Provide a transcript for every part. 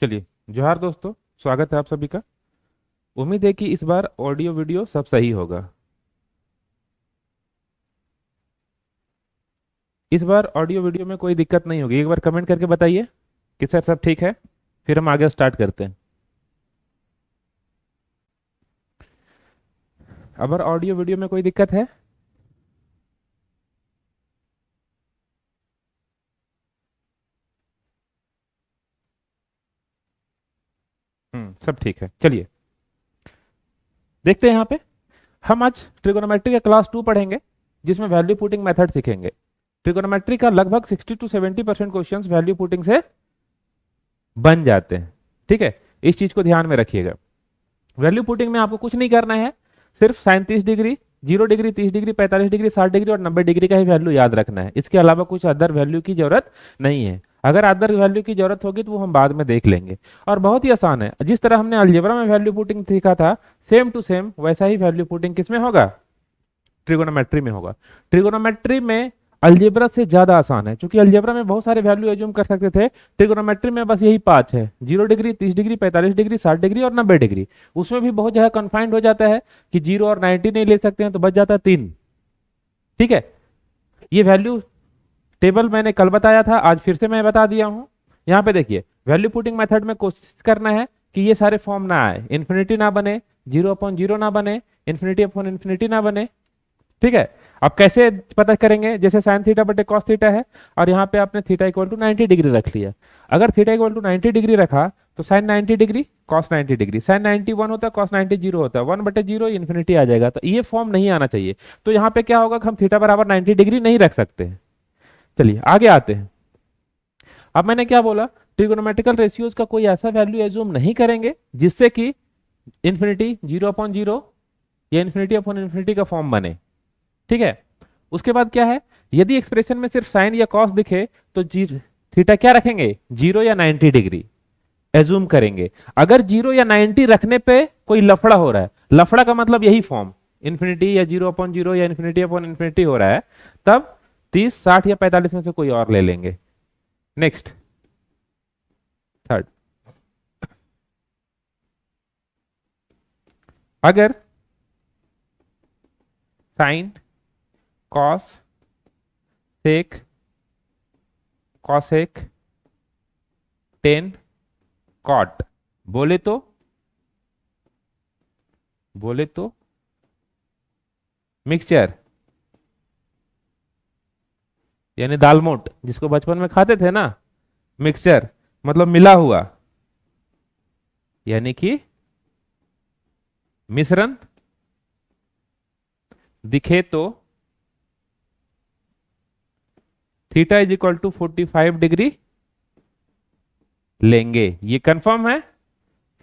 चलिए। जोहार दोस्तों, स्वागत है आप सभी का। उम्मीद है कि इस बार ऑडियो वीडियो सब सही होगा। इस बार ऑडियो वीडियो में कोई दिक्कत नहीं होगी। एक बार कमेंट करके बताइए कि सर सब ठीक है, फिर हम आगे स्टार्ट करते हैं। अगर ऑडियो वीडियो में कोई दिक्कत है। सब ठीक है। चलिए देखते हैं यहाँ पे। हम आज ट्रिगोनोमेट्री का क्लास 2 पढ़ेंगे, जिसमें वैल्यू पुटिंग मेथड सीखेंगे। ट्रिगोनोमेट्री का लगभग 60 to 70% क्वेश्चन वैल्यू पुटिंग से बन जाते हैं। ठीक है, इस चीज को ध्यान में रखिएगा। वैल्यू पुटिंग में आपको कुछ नहीं करना है, सिर्फ 37 degree, 0 degree, 30 degree, 45 degree, 60 degree और 90 डिग्री का ही वैल्यू याद रखना है। इसके अलावा कुछ अदर वैल्यू की जरूरत नहीं है। अगर अदर वैल्यू की जरूरत होगी तो वो हम बाद में देख लेंगे। और बहुत ही आसान है, जिस तरह हमने अलजेब्रा में वैल्यू पुटिंग सीखा था, सेम टू सेम वैसा ही वैल्यू पुटिंग किसमें होगा? ट्रिगोनोमेट्री में होगा। ट्रिगोनोमेट्री में अलजेब्रा से ज्यादा आसान है, क्योंकि अलजेब्रा में बहुत सारे वैल्यू एज्यूम कर सकते थे। ट्रिगोनोमेट्री में बस यही पांच है: 0 डिग्री, 30 डिग्री, 45 डिग्री, 60 डिग्री और 90 डिग्री। उसमें भी बहुत जगह कन्फाइंड हो जाता है कि 0 और 90 नहीं ले सकते हैं, तो बच जाता है 3। ठीक है, ये वैल्यू टेबल मैंने कल बताया था, आज फिर से मैं बता दिया हूं। यहाँ पे देखिए, वैल्यू पुटिंग मेथड में कोशिश करना है कि ये सारे फॉर्म ना आए, इन्फिनिटी ना बने, 0/0 ना बने, इन्फिनिटी ना बने। ठीक है, अब कैसे पता करेंगे? जैसे साइन थीटा बटे कॉस थीटा है, और यहाँ पे आपने थीटा इक्वल टू 90 डिग्री रख लिया। अगर थीटा इक्वल टू 90 डिग्री रखा तो sine 90 degree cos 90 degree, sine 91 होता है, कॉस 90 जीरो होता है, 1/0 इन्फिनिटी आ जाएगा। तो ये फॉर्म नहीं आना चाहिए। तो यहाँ पे क्या होगा कि हम थीटा बराबर 90 डिग्री नहीं रख सकते हैं। चलिए आगे आते हैं। अब मैंने क्या बोला? ट्रिगोनोमेट्रिकल रेशियोज का कोई ऐसा वैल्यू एज्यूम नहीं करेंगे जिससे कि इन्फिनिटी, 0/0 या इन्फिनिटी अपॉन इन्फिनिटी का फॉर्म बने। ठीक है, उसके बाद क्या है? यदि एक्सप्रेशन में सिर्फ साइन या कॉस दिखे तो थीटा क्या रखेंगे? 0 या 90 डिग्री एज्यूम करेंगे। अगर 0 या 90 रखने पे कोई लफड़ा हो रहा है, लफड़ा का मतलब यही फॉर्म, इन्फिनिटी या 0/0 या इन्फिनिटी अपॉन इन्फिनिटी हो रहा है, तब 30, 60 या 45 में से कोई और ले लेंगे। नेक्स्ट, थर्ड, अगर साइन, कॉस, सेक, कॉसेक, टेन, कॉट बोले तो मिक्सचर यानी दालमोट, जिसको बचपन में खाते थे ना, मिक्सचर मतलब मिला हुआ, यानी कि मिश्रण दिखे तो theta is equal to 45 degree लेंगे। ये कंफर्म है।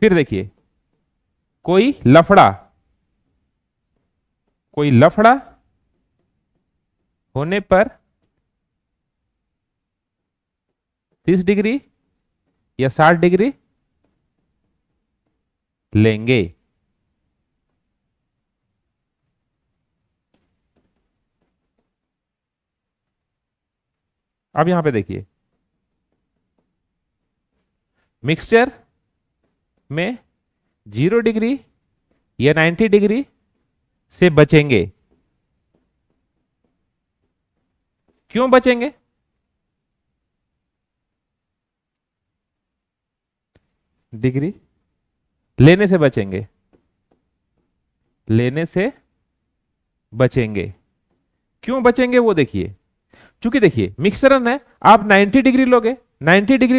फिर देखिए, कोई लफड़ा होने पर 30 डिग्री या 60 डिग्री लेंगे। अब यहां पे देखिए, मिक्सचर में 0 डिग्री या 90 डिग्री से बचेंगे। क्यों बचेंगे? डिग्री लेने से बचेंगे, क्यों बचेंगे वो देखिए। क्योंकि देखिए मिक्सरन है, आप 90 डिग्री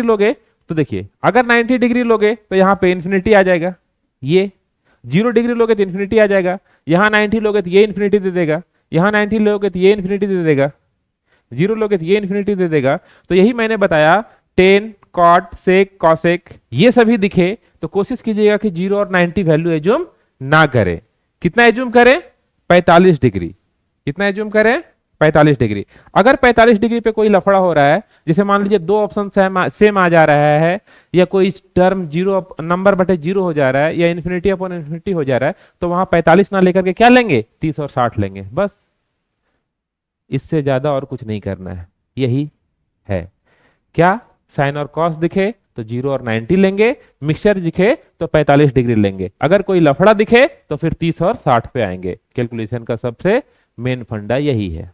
लोगे तो देखिए, अगर 90 डिग्री लोगे तो यहां पे इंफिनिटी आ जाएगा, ये 0 डिग्री लोगे तो इंफिनिटी आ जाएगा, यहां 90 लोगे तो ये इंफिनिटी दे देगा, यहां 90 लोगे तो ये इंफिनिटी दे देगा, 0 लोगे तो ये इंफिनिटी दे देगा। तो यही मैंने बताया, टेन, कॉट, सेक, कॉसेक ये सभी दिखे तो कोशिश कीजिएगा कि 0 और 90 वैल्यू एज्यूम ना करें। कितना एज्यूम करें? 45 डिग्री। कितना एज्यूम करें? 45 डिग्री। अगर 45 डिग्री पे कोई लफड़ा हो रहा है, जैसे मान लीजिए दो ऑप्शन सेम आ जा रहा है, या कोई टर्म 0 हो जा रहा है, या इन्फिनिटी अपॉन इन्फिनिटी हो जा रहा है, तो वहां 45 ना लेकर के क्या लेंगे? 30 और 60 लेंगे। बस, इससे ज्यादा और कुछ नहीं करना है। यही है क्या? साइन और कॉस दिखे तो 0 और 90 लेंगे, मिक्सचर दिखे तो 45 डिग्री लेंगे, अगर कोई लफड़ा दिखे तो फिर 30 और 60 पे आएंगे। कैलकुलेशन का सबसे मेन फंडा यही है,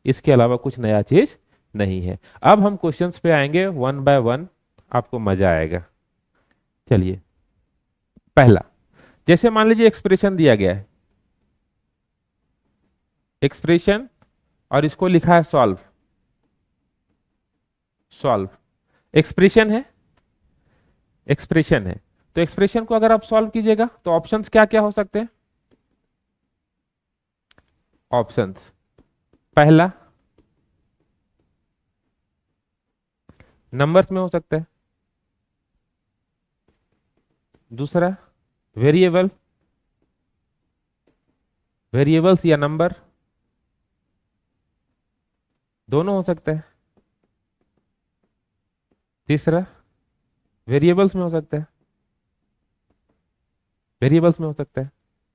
इसके अलावा कुछ नया चीज नहीं है। अब हम क्वेश्चंस पे आएंगे वन बाय वन, आपको मजा आएगा। चलिए, पहला, जैसे मान लीजिए एक्सप्रेशन दिया गया है, एक्सप्रेशन, और इसको लिखा है सॉल्व। सॉल्व एक्सप्रेशन है, एक्सप्रेशन है, तो एक्सप्रेशन को अगर आप सॉल्व कीजिएगा तो ऑप्शंस क्या क्या हो सकते हैं? ऑप्शंस, पहला नंबर्स में हो सकता है, दूसरा वेरिएबल, वेरिएबल्स या नंबर दोनों हो सकते हैं, तीसरा वेरिएबल्स में हो सकता है, वेरिएबल्स में हो सकता है।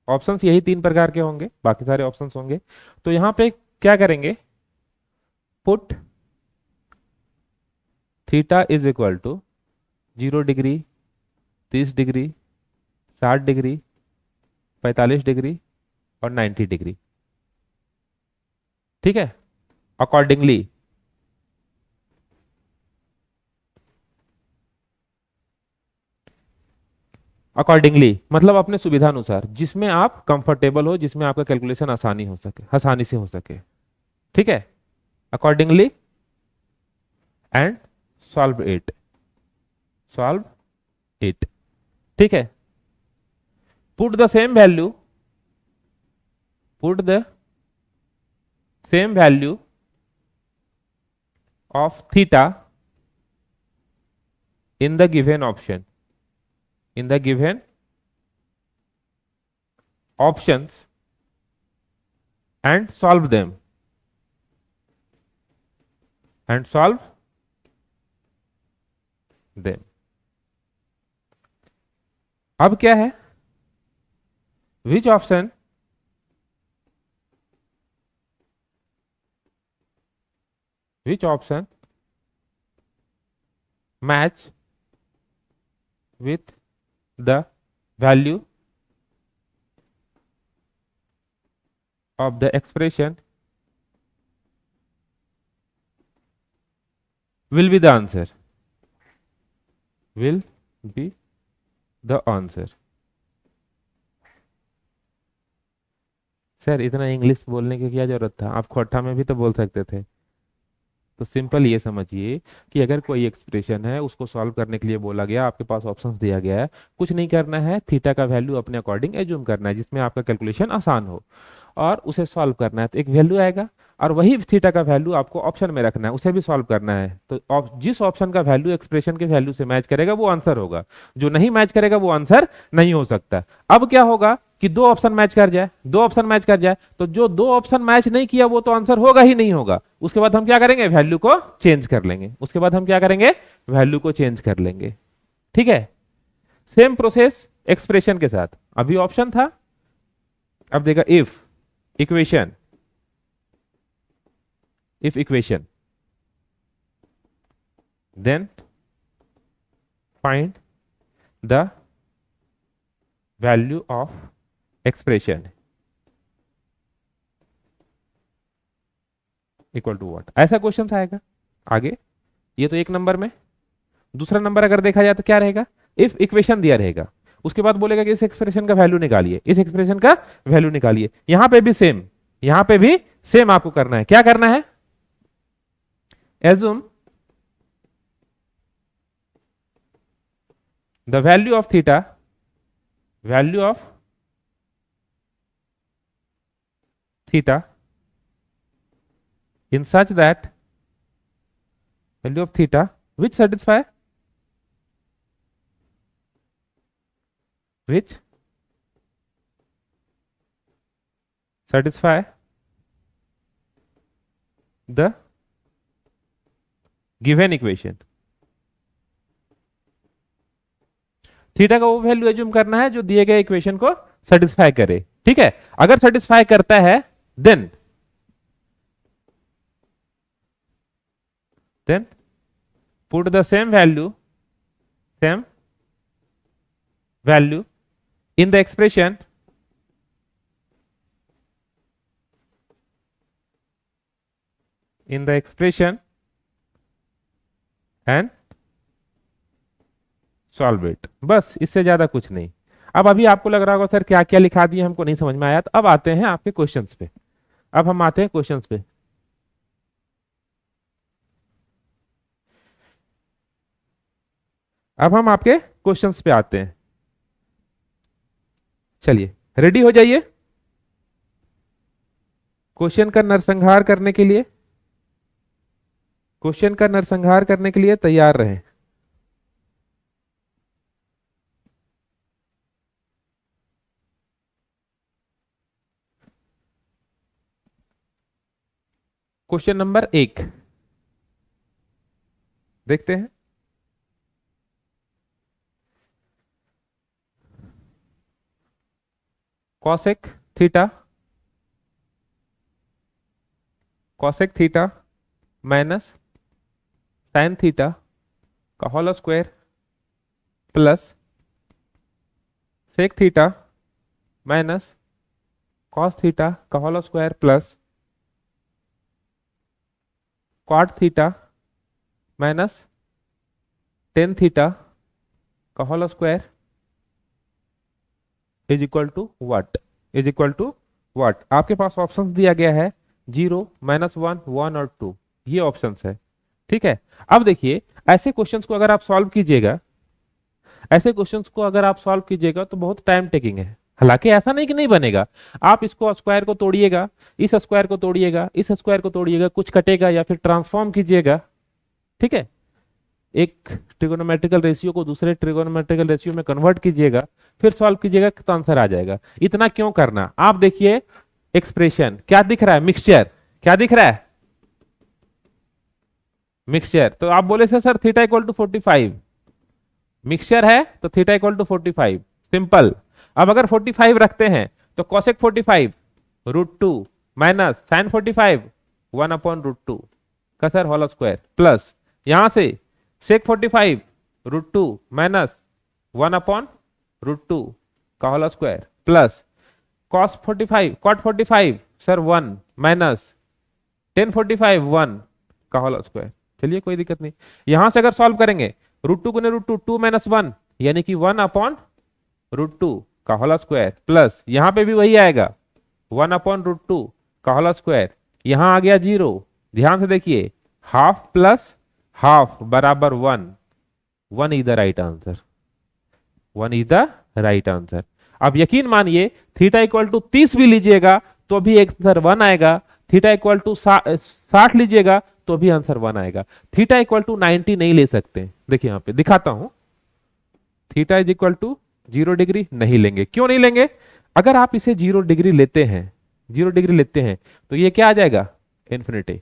ऑप्शंस यही तीन प्रकार के होंगे, बाकी सारे ऑप्शंस होंगे। तो यहां पे क्या करेंगे, put theta is equal to 0 degree, 30 degree, 60 degree, 45 degree और 90 डिग्री। ठीक है, अकॉर्डिंगली अकॉर्डिंगली मतलब अपने सुविधानुसार, जिसमें आप कंफर्टेबल हो, जिसमें आपका कैलकुलेशन आसानी हो सके, आसानी से हो सके। ठीक है, accordingly and solve it, solve it. ठीक है, put the same value, put the same value of theta in the given option, in the given options and solve them, and solve them। अब क्या है, which option match with the value of the expression will be the answer, will be the answer। Sir इतना English बोलने की क्या जरूरत था, आप खोटा में भी तो बोल सकते थे। तो सिंपल ये समझिए कि अगर कोई एक्सप्रेशन है, उसको सॉल्व करने के लिए बोला गया, आपके पास ऑप्शंस दिया गया है, कुछ नहीं करना है, थीटा का वैल्यू अपने अकॉर्डिंग एज्यूम करना है जिसमें आपका कैलकुलेशन आसान हो, और उसे सॉल्व करना है। तो एक वैल्यू आएगा और वही थीटा का वैल्यू आपको ऑप्शन में रखना है, उसे भी सॉल्व करना है। तो जिस ऑप्शन का वैल्यू एक्सप्रेशन के वैल्यू से मैच करेगा वो आंसर होगा, जो नहीं मैच करेगा वो आंसर नहीं हो सकता। अब क्या होगा कि दो ऑप्शन मैच कर जाए, दो ऑप्शन मैच कर जाए, तो जो दो ऑप्शन मैच नहीं किया वो तो आंसर होगा ही नहीं होगा। उसके बाद हम क्या करेंगे, वैल्यू को चेंज कर लेंगे, उसके बाद हम क्या करेंगे, वैल्यू को चेंज कर लेंगे। ठीक है, सेम प्रोसेस एक्सप्रेशन के साथ। अभी ऑप्शन था, अब देखा if equation, if equation, then find the value of expression equal to what, ऐसा क्वेश्चन आएगा आगे। ये तो एक नंबर में। दूसरा नंबर अगर देखा जाए तो क्या रहेगा, इफ इक्वेशन दिया रहेगा, उसके बाद बोलेगा कि इस एक्सप्रेशन का वैल्यू निकालिए, इस एक्सप्रेशन का वैल्यू निकालिए। यहां पे भी सेम, यहां पे भी सेम आपको करना है। क्या करना है, assume the value of theta, value of theta in such that value of theta which satisfy the given equation. Theta का वो वैल्यू एज्यूम करना है जो दिए गए इक्वेशन को सेटिस्फाई करे। ठीक है, अगर सेटिस्फाई करता है then put the same value same value in the expression and solve it। बस इससे ज्यादा कुछ नहीं। अब अभी आपको लग रहा होगा सर क्या क्या लिखा दिया हमको नहीं समझ में आया, तो अब आते हैं आपके क्वेश्चंस पे। अब हम आते हैं क्वेश्चंस पे। अब हम आपके क्वेश्चंस पे आते हैं। चलिए रेडी हो जाइए क्वेश्चन का नरसंहार करने के लिए। क्वेश्चन का नरसंहार करने के लिए तैयार रहें। क्वेश्चन नंबर 1 देखते हैं। Cosec theta minus sine theta का whole square plus sec theta minus cos theta का whole square plus quad theta minus tan theta का whole square is equal to what. Is equal to what आपके पास option दिया गया है 0, -1, 1 और 2, ये ऑप्शंस है। ठीक है। अब देखिए ऐसे क्वेश्चंस को अगर आप सॉल्व कीजिएगा, ऐसे क्वेश्चंस को अगर आप सॉल्व कीजिएगा तो बहुत टाइम टेकिंग है। हालांकि ऐसा नहीं कि नहीं बनेगा, आप इसको स्क्वायर को तोड़िएगा, इस स्क्वायर को तोड़िएगा, इस स्क्वायर को तोड़िएगा, कुछ कटेगा या फिर ट्रांसफॉर्म कीजिएगा। ठीक है। एक ट्रिगोनोमेट्रिकल रेशियो को दूसरे ट्रिगोनोमेट्रिकल रेशियो में कन्वर्ट कीजिएगा, फिर सॉल्व कीजिएगा तो आंसर आ जाएगा। इतना क्यों करना। आप देखिए एक्सप्रेशन क्या दिख रहा है, मिक्सचर क्या दिख रहा है, मिक्सचर। तो आप बोले sir theta equal to 45, mixture है तो थीटा इक्वल टू 45, सिंपल। अब अगर 45 रखते हैं तो कॉसेक 45 √2 माइनस साइन 45 1 अपॉन √2 का सर होल स्क्वायर प्लस यहां से सेक 45 √2 माइनस 1 अपॉन √2 का whole square plus cos 45 cot 45 sir 1 minus tan 45 1 का होल स्क्वायर। चलिए कोई दिक्कत नहीं। यहां से अगर सॉल्व करेंगे √2 गुने √2 2 माइनस 1 यानी कि 1 अपॉन √2 का होल स्क्वायर प्लस यहां पे भी वही आएगा 1 अपॉन √2 का होल स्क्वायर। यहां आ गया 0, ध्यान से देखिए हाफ प्लस हाफ बराबर 1, 1 is the right answer, 1 is the right answer. अब यकीन मानिए थीटा इक्वल टू 30 भी लीजिएगा तो भी आंसर 1 आएगा, थीटा इक्वल टू 60 लीजिएगा तो भी आंसर 1 आएगा। थीटा इक्वल टू 90 नहीं ले सकते। देखिए यहां पे दिखाता हूं, theta is equal to 0 degree नहीं लेंगे। क्यों नहीं लेंगे। अगर आप इसे 0 डिग्री लेते हैं, 0 डिग्री लेते हैं तो ये क्या आ जाएगा, इन्फिनिटी।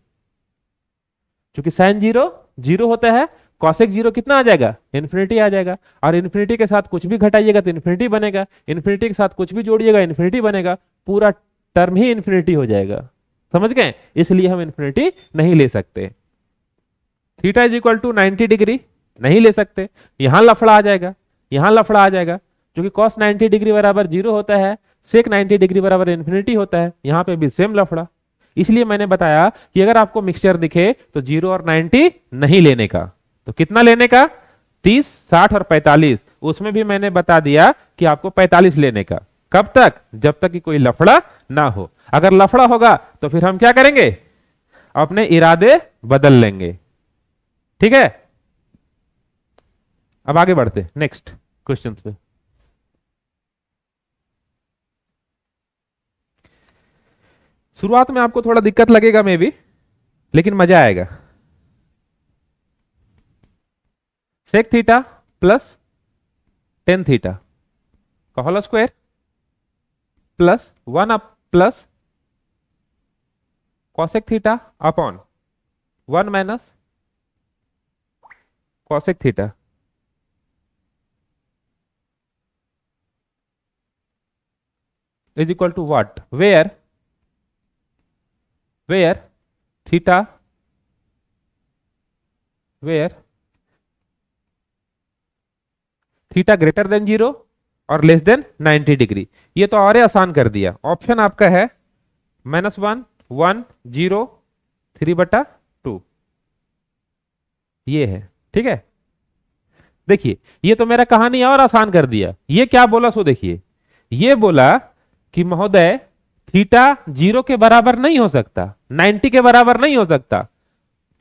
क्योंकि साइन 0 0 होता है, कॉसेक 0 कितना आ जाएगा, इन्फिनिटी आ जाएगा। और इन्फिनिटी के साथ कुछ भी घटाइएगा तो इन्फिनिटी बनेगा, इन्फिनिटी के साथ कुछ भी जोड़िएगा इन्फिनिटी बनेगा, पूरा टर्म ही इन्फिनिटी हो जाएगा। समझ गए। इसलिए हम इन्फिनिटी नहीं ले सकते। Theta is equal to 90 degree नहीं ले सकते, यहां लफड़ा आ जाएगा, यहां लफड़ा आ जाएगा। क्योंकि cos 90 डिग्री बराबर 0 होता है, सेक 90 डिग्री बराबर इन्फिनिटी होता है, यहां पे भी सेम लफड़ा। इसलिए मैंने बताया कि अगर आपको मिक्सचर दिखे तो 0 और 90 नहीं लेने का। तो कितना लेने का, 30, 60 और 45। उसमें भी मैंने बता दिया कि आपको 45 लेने का। कब तक, जब तक कि कोई लफड़ा ना हो। अगर लफड़ा होगा तो फिर हम क्या करेंगे, अपने इरादे बदल लेंगे। ठीक है। अब आगे बढ़ते नेक्स्ट क्वेश्चन पे। शुरुआत में आपको थोड़ा दिक्कत लगेगा मे भी, लेकिन मजा आएगा। Sec theta plus tan theta का whole square plus 1 up plus cosec theta upon 1 minus cosec theta is equal to what, where theta where theta greater than 0 और लेस देन 90 डिग्री। ये तो और ही आसान कर दिया। ऑप्शन आपका है -1 1 0 3/2, ये है। ठीक है, देखिए ये तो मेरा कहानी और आसान कर दिया। ये क्या बोला सो देखिए, ये बोला कि महोदय थीटा 0 के बराबर नहीं हो सकता, 90 के बराबर नहीं हो सकता,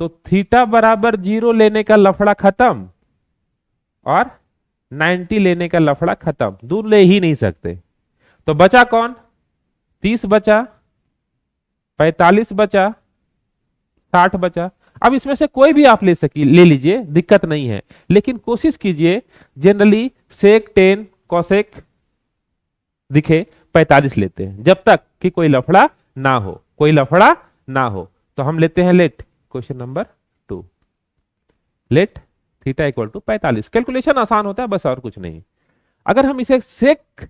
तो थीटा बराबर 0 लेने का लफड़ा खत्म और 90 लेने का लफड़ा खत्म, दूर ले ही नहीं सकते। तो बचा कौन? 30 बचा, 45 बचा, 60 बचा। अब इसमें से कोई भी आप ले लीजिए, दिक्कत नहीं है, लेकिन कोशिश कीजिए जनरली सेक 10 कोसेक दिखे 45 लेते हैं, जब तक कि कोई लफड़ा ना हो, कोई लफड़ा ना हो। तो हम लेते हैं let question number 2, let theta equal to 45। Calculation आसान होता है, बस और कुछ नहीं। अगर हम इसे सेक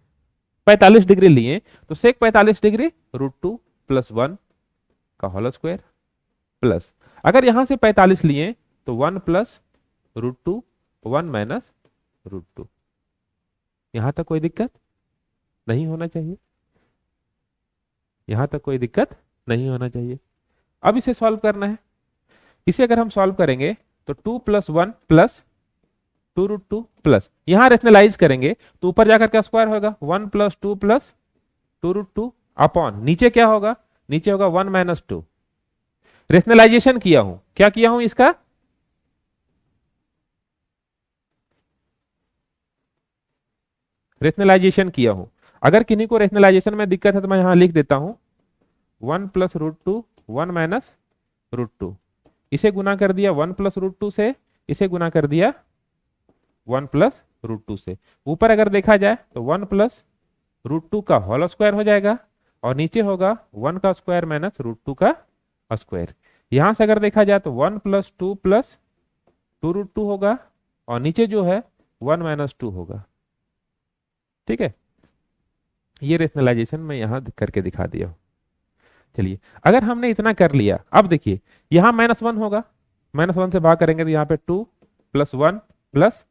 45 डिग्री लिए तो सेक 45 डिग्री √2 + 1 का होल स्क्वायर प्लस, अगर यहां से 45 लिए तो 1 + √2 1 - √2। यहां तक कोई दिक्कत नहीं होना चाहिए, यहां तक कोई दिक्कत नहीं होना चाहिए। अब इसे सॉल्व करना है। इसे अगर हम सॉल्व करेंगे तो 2 + 1 + 2√2 प्लस, यहां रेशनलाइज करेंगे तो ऊपर जाकर क्या स्क्वायर होगा, 1 + 2 + 2√2 अपॉन नीचे क्या होगा, नीचे होगा 1 - 2। रेशनलाइजेशन किया हूं, क्या किया हूं इसका, रेशनलाइजेशन किया हूं। अगर किन्हीं को रेशनलाइजेशन में दिक्कत है तो मैं यहां लिख देता हूं 1 + √2 1 - √2, इसे गुना कर दिया 1 + √2 से, इसे गुना कर दिया 1 + √2 से। ऊपर अगर देखा जाए तो 1 + √2 का होल स्क्वायर हो जाएगा और नीचे होगा 1 का स्क्वायर - √2 का स्क्वायर। यहां से अगर देखा जाए तो 1 + 2 + 2√2 होगा और नीचे जो है 1 - 2 होगा। ठीक है, ये रेशनलाइजेशन मैं यहां करके दिखा दिया हूं। चलिए, अगर हमने इतना कर लिया, अब देखिए यहां -1 होगा, -1 से भाग करेंगे तो यहाँ पे 2 + 1 +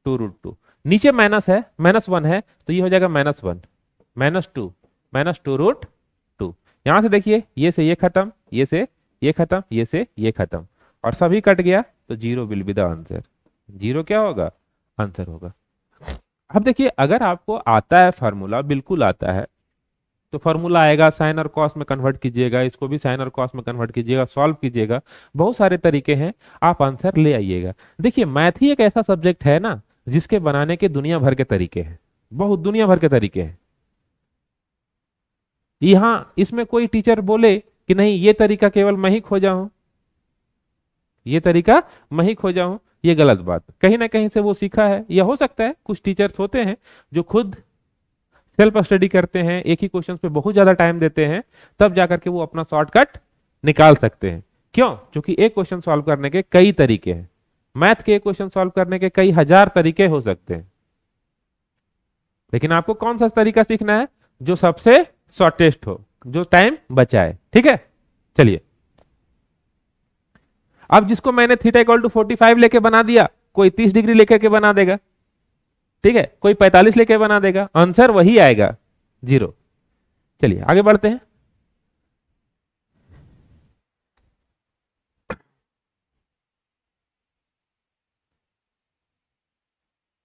2√2, नीचे माइनस है, -1 है तो ये हो जाएगा -1 -2 -2√2। यहां से देखिए ये से ये खत्म, ये से ये खत्म, ये से ये खत्म और सभी कट गया तो 0 विल बी द आंसर। 0 क्या होगा, आंसर होगा। अब देखिए अगर आपको आता है फार्मूला, बिल्कुल आता है, तो फार्मूला आएगा, साइन और कॉस में कन्वर्ट कीजिएगा, इसको भी साइन और कॉस में कन्वर्ट कीजिएगा, सॉल्व कीजिएगा, बहुत सारे तरीके हैं, आप आंसर ले आइएगा। देखिए मैथ ही एक ऐसा सब्जेक्ट है ना जिसके बनाने के दुनिया भर के तरीके हैं, बहुत दुनिया भर के तरीके हैं। यहां इसमें कोई टीचर बोले कि नहीं ये तरीका केवल मैं ही खोजा हूं, ये तरीका मैं ही खोजा हूं, ये गलत बात। कहीं ना कहीं से वो सीखा है, या हो सकता है कुछ टीचर्स होते हैं जो खुद सेल्फ स्टडी करते हैं, एक ही क्वेश्चन पे बहुत ज्यादा टाइम देते हैं, तब जाकर के वो अपना शॉर्टकट निकाल सकते हैं। क्यों? क्योंकि एक क्वेश्चन सॉल्व करने के कई तरीके हैं, मैथ के एक क्वेश्चन सॉल्व करने के कई हजार तरीके हो सकते हैं, लेकिन आपको कौन सा तरीका सीखना है जो सबसे शॉर्टेस्ट हो, जो टाइम बचाए। ठीक है, चलिए अब जिसको मैंने थीटा इक्वल टू 45 लेके बना दिया, कोई 30 डिग्री लेकर के बना देगा, ठीक है, कोई 45 लेके बना देगा, आंसर वही आएगा, 0। चलिए आगे बढ़ते हैं।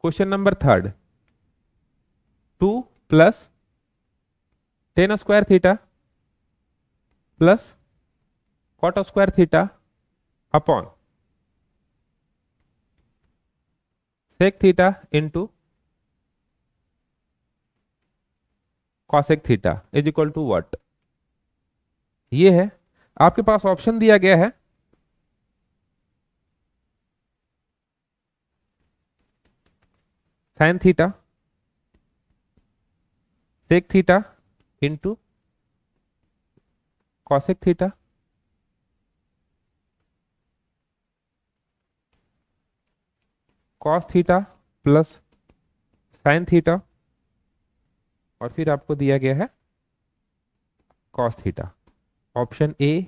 Question number 3, 2 + tan square theta plus cot square theta upon sec theta into cosec theta is equal to what. ये है, आपके पास ऑप्शन दिया गया है sin theta, sec theta into cosec theta, cos theta plus sin theta और फिर आपको दिया गया है cos theta. Option A,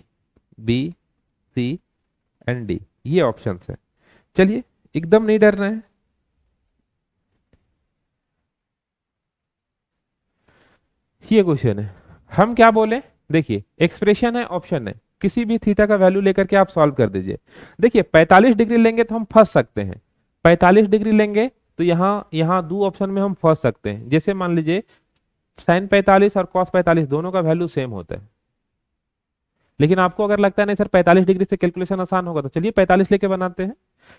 B, C and D, ये ऑप्शन है। चलिए एकदम नहीं डरना है, ये क्वेश्चन है, हम क्या बोले, देखिए एक्सप्रेशन है, ऑप्शन है, किसी भी थीटा का वैल्यू लेकर के आप सॉल्व कर दीजिए। देखिए 45 डिग्री लेंगे तो हम फंस सकते हैं, 45 डिग्री लेंगे तो यहाँ यहाँ दो ऑप्शन में हम फंस सकते हैं। जैसे मान लीजिए साइन 45 और कॉस 45 दोनों का वैल्यू सेम होता है, लेकिन आपको अगर लगता है नहीं सर 45 डिग्री से कैलकुलेशन आसान होगा, तो चलिए 45 लेके बनाते हैं।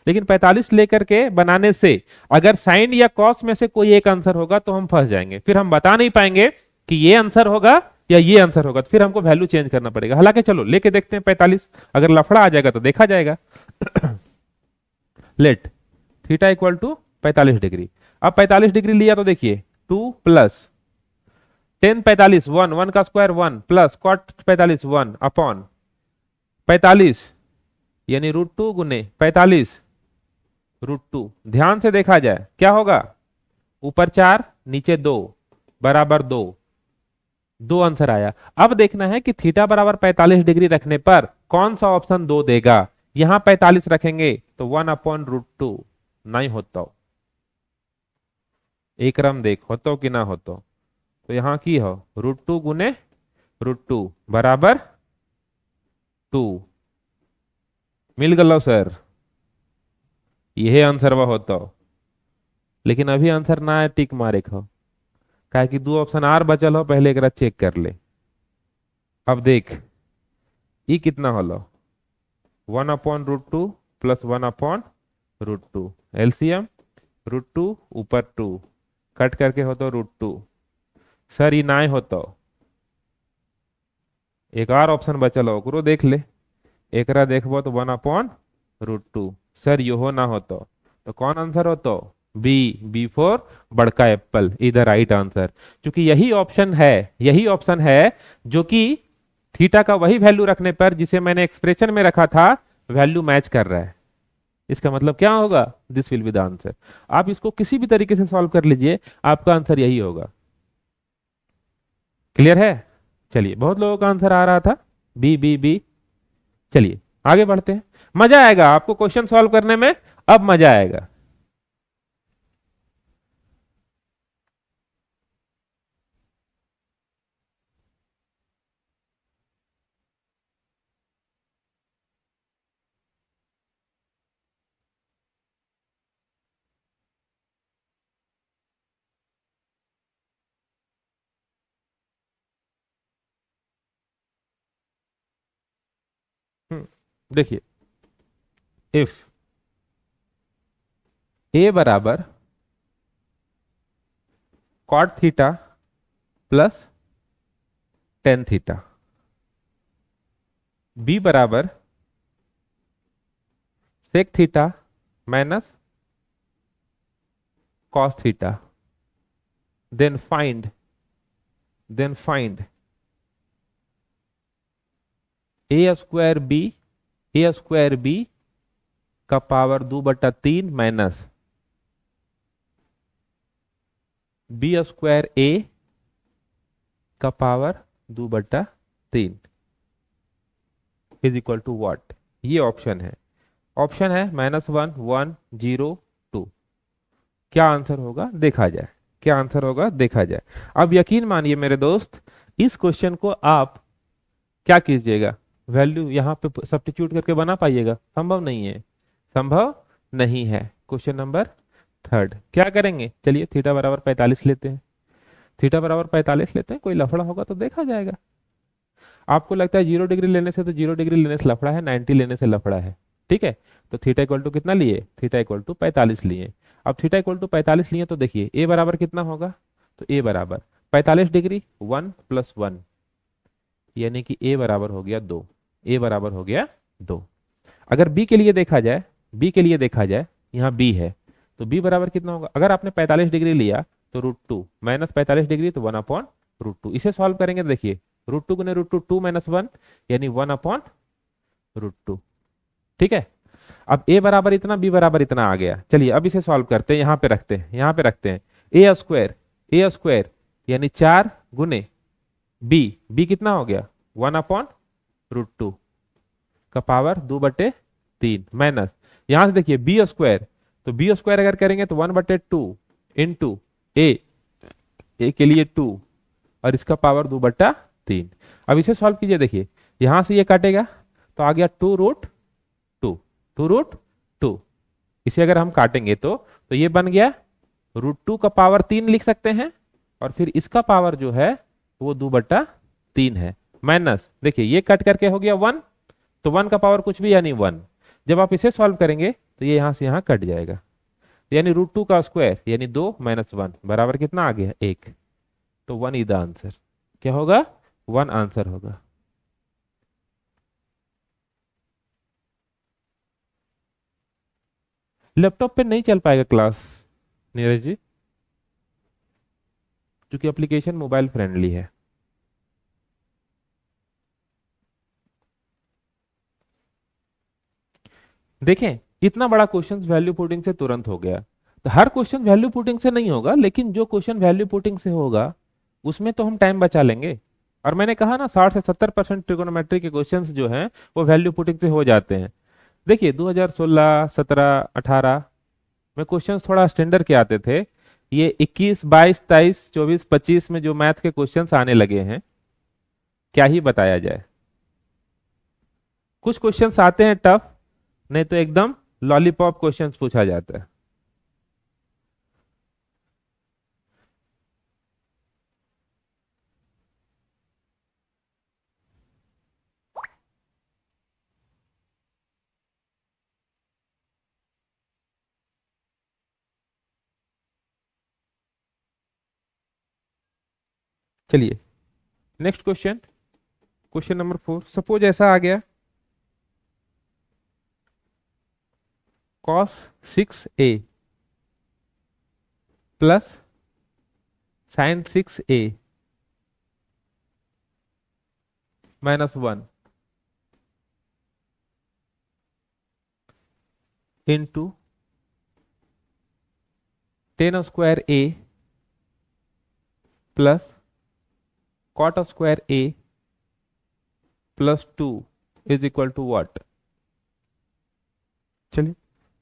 लेकिन 45 लेकर के बनाने से अगर साइन या कॉस में से कोई एक आंसर होगा तो हम फंस जाएंगे, फिर हम बता नहीं पाएंगे कि ये आंसर होगा या ये आंसर होगा, तो फिर हमको वैल्यू चेंज करना पड़ेगा। हालांकि चलो लेके देखते हैं 45, अगर लफड़ा आ जाएगा तो देखा जाएगा। Let theta equal to 45 degree. अब 45 डिग्री लिया तो देखिए 2 प्लस टेन 45 1, 1 का स्क्वायर 1 प्लस कॉट 45 1 अपॉन 45 यानी √2 गुने 45 √2। ध्यान से देखा जाए क्या होगा, ऊपर 4 नीचे 2 बराबर 2, दो आंसर आया। अब देखना है कि थीटा बराबर 45 डिग्री रखने पर कौन सा ऑप्शन 2 देगा। यहां 45 रखेंगे तो 1/√2 नहीं होता, एक क्रम देख होतो कि ना होतो, तो यहां की हो √2 गुने √2 बराबर 2। मिल गलो सर, यही आंसर वह होता। लेकिन अभी आंसर ना है टिक मारे खो, काहे कि दो ऑप्शन आर बचल हो, पहले एक चेक कर ले। अब देख ये कितना होलो, 1/√2 प्लस 1/√2, एलसीएम √2 ऊपर 2 कट करके हो तो √2। सर ये ना होतो, एक और ऑप्शन बचल हो ओकरो देख ले, एकरा देखबो तो 1/√2। सर यो ना होतो तो कौन आंसर होतो, बी फॉर बड़का एप्पल, इधर राइट आंसर। क्योंकि यही ऑप्शन है जो कि थीटा का वही वैल्यू रखने पर जिसे मैंने एक्सप्रेशन में रखा था वैल्यू मैच कर रहा है। इसका मतलब क्या होगा, this will be the answer. आप इसको किसी भी तरीके से सॉल्व कर लीजिए, आपका आंसर यही होगा। क्लियर है? चलिए बहुत लोगों का आंसर आ रहा था बी बी बी। चलिए आगे बढ़ते हैं, मजा आएगा आपको क्वेश्चन सॉल्व करने में, अब मजा आएगा। देखिए इफ ए बराबर cot theta plus tan theta, B बराबर sec theta minus cos theta, then find A square B का power 2/3 minus B square A का power 2/3 is equal to what. ये ऑप्शन है -1 1 0 2। क्या आंसर होगा देखा जाए, क्या आंसर होगा देखा जाए। अब यकीन मानिए मेरे दोस्त, इस क्वेश्चन को आप क्या कीजिएगा, वैल्यू यहां पे सब्स्टिट्यूट करके बना पाइएगा, संभव नहीं है, संभव नहीं है। क्वेश्चन नंबर थर्ड क्या करेंगे, चलिए थीटा बराबर 45 लेते हैं, थीटा बराबर 45 लेते हैं, कोई लफड़ा होगा तो देखा जाएगा। आपको लगता है 0 डिग्री लेने से, तो 0 डिग्री लेने से लफड़ा है, 90 लेने से लफड़ा है, ठीक है। तो थीटा इक्वल टू कितना लिए, थीटा इक्वल टू 45 लिए। अब थीटा इक्वल टू 45 लिए तो देखिए ए बराबर कितना होगा, तो ए बराबर 45 डिग्री 1 + 1 यानी कि ए बराबर हो गया 2, ए बराबर हो गया 2। अगर बी के लिए देखा जाए, बी के लिए देखा जाए, यहाँ बी है तो बी बराबर कितना होगा, अगर आपने 45 डिग्री लिया तो √2 माइनस 45 डिग्री तो 1/√2। इसे सॉल्व करेंगे तो देखिए √2 गुने √2 2 - 1 यानी 1/√2, ठीक है। अब ए बराबर इतना, बी बराबर इतना आ गया। चलिए अब इसे सॉल्व करते हैं, यहां पे रखते हैं, यहां पे रखते हैं। ए स्क्वायर यानी 4 गुने बी कितना हो गया 1/√2 का पावर 2/3 माइनस, यहां से देखिए बी स्क्वायर, तो बी स्क्वायर अगर करेंगे तो 1/2 इंटू ए के लिए 2 और इसका पावर 2/3। अब इसे सॉल्व कीजिए, देखिए यहां से ये काटेगा तो आ गया 2√2, 2√2। इसे अगर हम काटेंगे तो ये बन गया √2 का पावर 3 लिख सकते हैं, और फिर इसका पावर जो है वो 2/3 है। माइनस देखिए ये कट करके हो गया 1, तो 1 का पावर कुछ भी यानी 1। जब आप इसे सॉल्व करेंगे तो ये यहां से यहां कट जाएगा, यानी √2 का स्क्वायर यानी 2 - 1 बराबर कितना आ गया 1। तो 1 इज द आंसर। क्या होगा? 1 आंसर होगा। लैपटॉप पे नहीं चल पाएगा क्लास नीरज जी, क्योंकि एप्लीकेशन मोबाइल फ्रेंडली है। देखें इतना बड़ा क्वेश्चन वैल्यू पुटिंग से तुरंत हो गया। तो हर क्वेश्चन वैल्यू पुटिंग से नहीं होगा, लेकिन जो क्वेश्चन वैल्यू पुटिंग से होगा उसमें तो हम टाइम बचा लेंगे। और मैंने कहा ना 60 से 70% ट्रिगोनोमेट्री के क्वेश्चंस जो हैं वो वैल्यू पुटिंग से हो जाते हैं। देखिए 2016, 17, 18 में क्वेश्चंस थोड़ा स्टैंडर्ड के आते थे। ये 21, 22, 23, 24, 25 में जो मैथ के क्वेश्चंस आने लगे हैं, क्या ही बताया जाए। कुछ क्वेश्चंस आते हैं टफ, नहीं तो एकदम लॉलीपॉप क्वेश्चंस पूछा जाता है। चलिए next question, question number 4। Suppose ऐसा आ गया cos 6a plus sin 6a -1 into tan square a plus cot square a +2 is equal to what? चलिए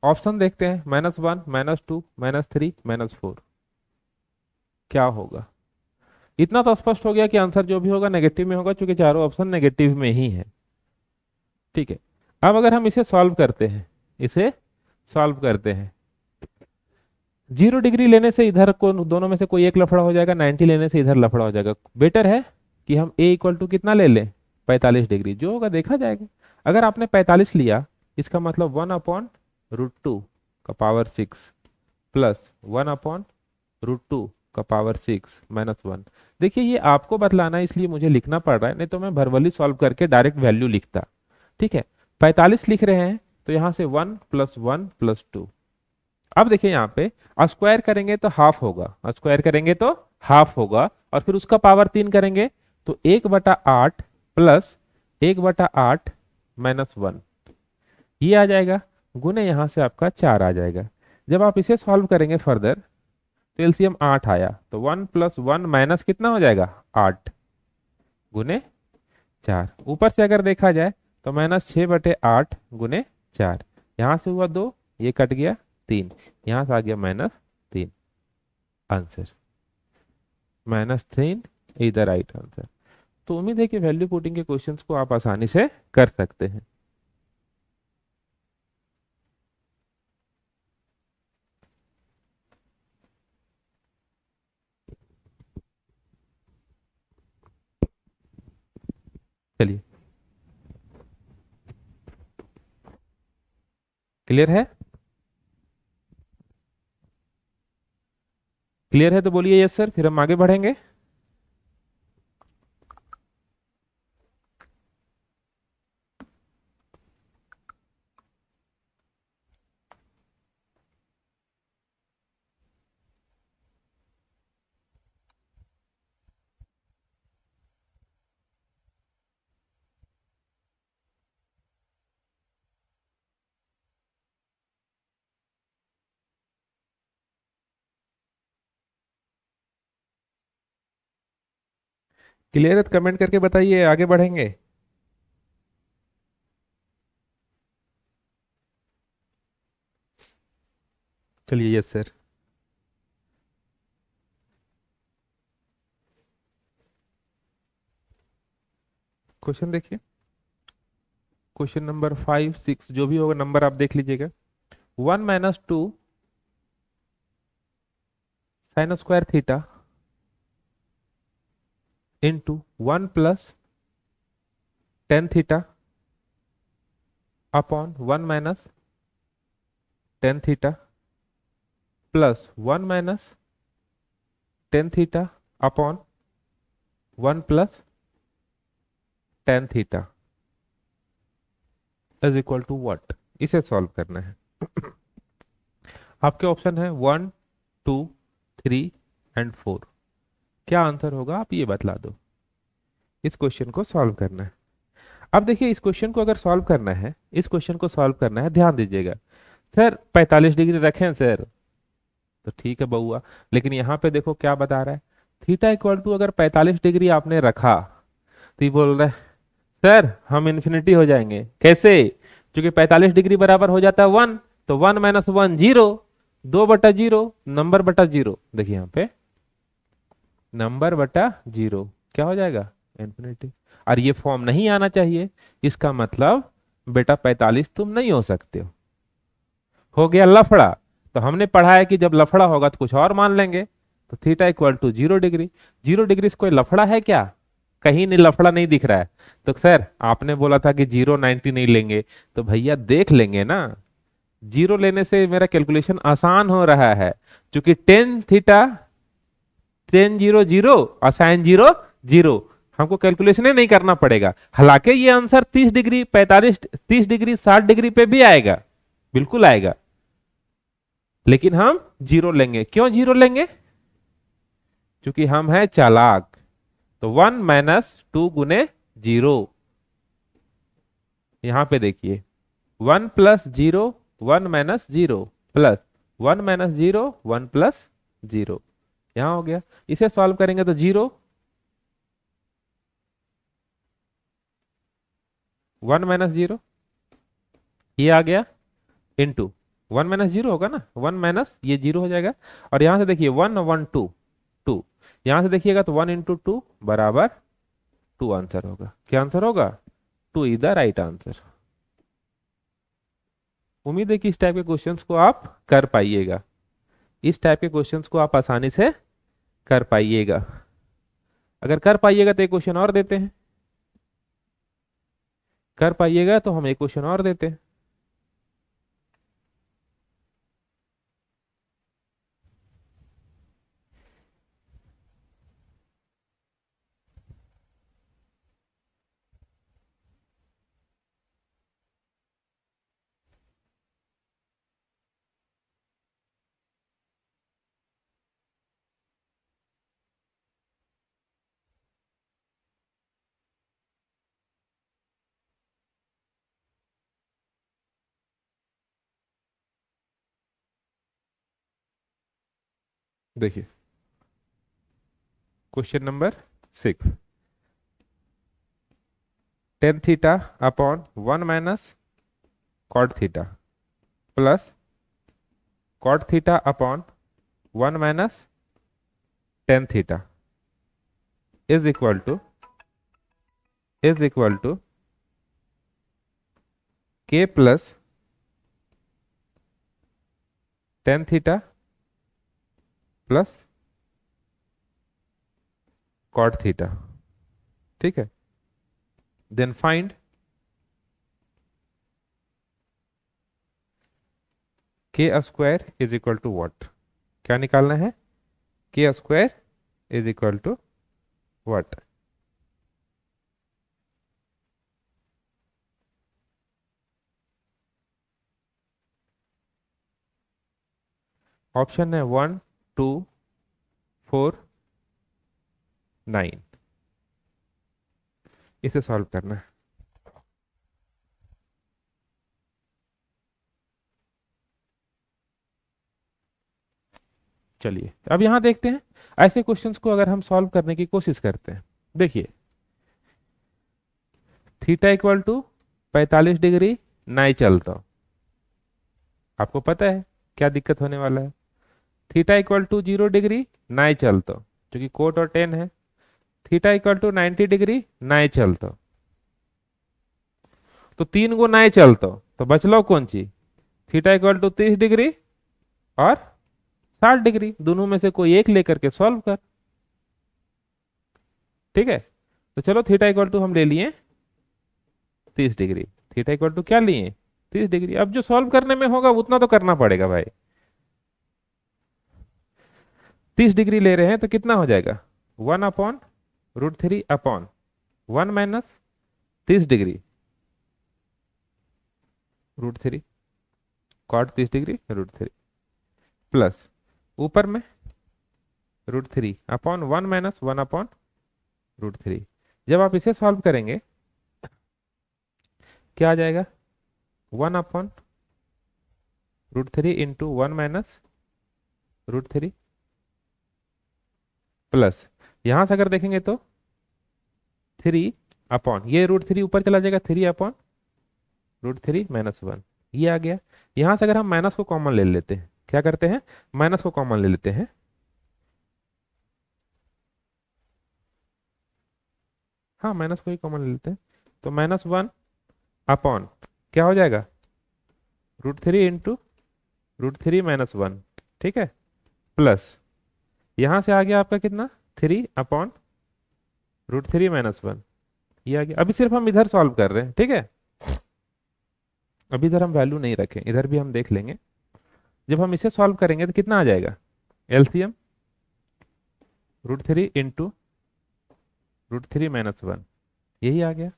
ऑप्शन देखते हैं, -1, -2, -3, -4। क्या होगा? इतना तो स्पष्ट हो गया कि आंसर जो भी होगा नेगेटिव में होगा, क्योंकि चारों ऑप्शन नेगेटिव में ही है। ठीक है, अब अगर हम इसे सॉल्व करते हैं, इसे सॉल्व करते हैं, 0 डिग्री लेने से इधर को दोनों में से कोई एक लफड़ा हो जाएगा, 90 लेने से इधर लफड़ा हो जाएगा। बेटर है कि हम a इक्वल टू कितना ले लें, 45 डिग्री। जो होगा देखा जाएगा। अगर आपने 45 लिया, इसका मतलब 1/√2 का पावर 6 प्लस 1/√2 का पावर 6 -1। देखिए ये आपको बतलाना है, इसलिए मुझे लिखना पड़ रहा है, नहीं तो मैं वर्बली सॉल्व करके डायरेक्ट वैल्यू लिखता। ठीक है, 45 लिख रहे हैं तो यहां से 1 + 1 + 2। अब देखिए यहाँ पे स्क्वायर करेंगे तो हाफ होगा, स्क्वायर करेंगे तो हाफ होगा, और फिर उसका पावर 3 करेंगे तो 1/8 प्लस 1/8 -1 ये आ जाएगा, गुने यहाँ से आपका 4 आ जाएगा। जब आप इसे सॉल्व करेंगे फर्दर तो एलसीएम 8 आया, तो 1 + 1 माइनस कितना हो जाएगा 8 गुने 4। ऊपर से अगर देखा जाए तो -6/8 गुने 4, यहाँ से हुआ 2, ये कट गया 3, यहाँ से आ गया -3। Answer -3 is the right answer. तो उम्मीद है कि वैल्यू पुटिंग के क्वेश्चंस को आप आसानी से कर सकते हैं। चलिए क्लियर है? क्लियर है तो बोलिए यस सर, फिर हम आगे बढ़ेंगे। क्लियर है तो कमेंट करके बताइए, आगे बढ़ेंगे। चलिए यस सर। क्वेश्चन देखिए, क्वेश्चन नंबर 5, 6 जो भी होगा नंबर आप देख लीजिएगा। 1 - 2 sine square theta into 1 + tan theta upon 1 - tan theta plus 1 - tan theta upon 1 + tan theta is equal to what. इसे सॉल्व करना है। आपके ऑप्शन है 1, 2, 3 एंड 4। क्या आंसर होगा आप ये बतला दो। इस क्वेश्चन को सॉल्व करना है। अब देखिए, इस क्वेश्चन को अगर सॉल्व करना है, इस क्वेश्चन को सॉल्व करना है, ध्यान दीजिएगा। सर 45 डिग्री रखें सर, तो ठीक है बउआ, लेकिन यहाँ पे देखो क्या बता रहा है। थीटा इक्वल टू अगर 45 डिग्री आपने रखा तो ये बोल रहा है सर हम इन्फिनिटी हो जाएंगे। कैसे? क्योंकि 45 डिग्री बराबर हो जाता है 1, तो 1 - 1 0, 2/0 नंबर बटा 0। देखिए यहाँ पे नंबर बटा 0 क्या हो जाएगा? इन्फिनिटी। और ये फॉर्म नहीं आना चाहिए, इसका मतलब बेटा 45 तुम नहीं हो सकते हो गया लफड़ा। तो हमने पढ़ा है कि जब लफड़ा होगा तो कुछ और मान लेंगे। तो theta equal to 0 degree. 0 degree से कोई लफड़ा है क्या? कहीं नहीं लफड़ा नहीं दिख रहा है। तो सर आपने बोला था कि 0, 90 नहीं लेंगे, तो भैया देख लेंगे ना। 0 लेने से मेरा कैलकुलेशन आसान हो रहा है, क्योंकि टेन थीटा, टेन 0 0 और साइन 0 0 हमको कैलकुलेशन नहीं करना पड़ेगा। हालांकि ये आंसर 30 डिग्री, 45, 30 डिग्री, 60 डिग्री पे भी आएगा, बिल्कुल आएगा, लेकिन हम 0 लेंगे। क्यों 0 लेंगे? क्योंकि हम हैं चालाक। तो 1 - 2 × 0। यहां पे देखिए 1 + 0 1 - 0 प्लस 1 - 0 1 + 0, यहां हो गया। इसे सॉल्व करेंगे तो 0, 1 - 0 ये आ गया इंटू 1 - 0 होगा ना, 1 - ये 0 हो जाएगा। और यहां से देखिए 1 1 2 2, यहां से देखिएगा तो 1 × 2 बराबर 2 आंसर होगा। क्या आंसर होगा? 2 इज द राइट आंसर। उम्मीद है कि इस टाइप के क्वेश्चंस को आप कर पाइएगा, इस टाइप के क्वेश्चंस को आप आसानी से कर पाइएगा। अगर कर पाइएगा तो एक क्वेश्चन और देते हैं, कर पाइएगा तो हम एक क्वेश्चन और देते हैं। देखिए question number 6, tan theta upon 1 - cot theta plus cot theta upon 1 - tan theta is equal to k plus tan theta plus cot theta. ठीक है, then find k² is equal to what. क्या निकालना है? k² is equal to what. Option है 1 2 4 9। इसे solve करना है। चलिए अब यहां देखते हैं ऐसे क्वेश्चंस को अगर हम सॉल्व करने की कोशिश करते हैं। देखिए थीटा इक्वल टू 45 डिग्री नहीं चलता, आपको पता है क्या दिक्कत होने वाला है। थीटा इक्वल टू 0 डिग्री नहीं चलता, क्योंकि कोट और टेन है। थीटा इक्वल टू 90 डिग्री नहीं चलता, तो 3 गुना चलतो तो बचलो कौन ची? थीटा इक्वल टू 30 डिग्री और 60 डिग्री, दोनों में से कोई एक लेकर के सॉल्व कर। ठीक है, तो चलो थीटा इक्वल टू हम ले लिए 30 डिग्री। थीटा इक्वल टू क्या लिए? 30 डिग्री। अब जो सॉल्व करने में होगा उतना तो करना पड़ेगा भाई। 30 डिग्री ले रहे हैं तो कितना हो जाएगा? 1/√3 upon 1 minus 30 degree √3, cot 30 degree √3 plus ऊपर में √3 अपॉन 1 माइनस 1/√3। जब आप इसे सॉल्व करेंगे क्या आ जाएगा? 1/√3 इंटू 1 माइनस √3 प्लस यहां से अगर देखेंगे तो 3 अपॉन ये √3 ऊपर चला जाएगा, 3/√3 माइनस 1, ये आ गया। यहां से अगर हम माइनस को कॉमन ले लेते हैं, क्या करते हैं? माइनस को कॉमन ले लेते हैं। हाँ, माइनस को ही कॉमन ले लेते हैं, तो -1 अपॉन क्या हो जाएगा? √3 इंटू √3 माइनस 1। ठीक है, प्लस यहां से आ गया आपका कितना? 3/√3 माइनस 1, ये आ गया। अभी सिर्फ हम इधर सॉल्व कर रहे हैं, ठीक है। अभी इधर हम वैल्यू नहीं रखें, इधर भी हम देख लेंगे। जब हम इसे सॉल्व करेंगे तो कितना आ जाएगा? एलसीएम √3 इंटू √3 माइनस 1, यही आ गया।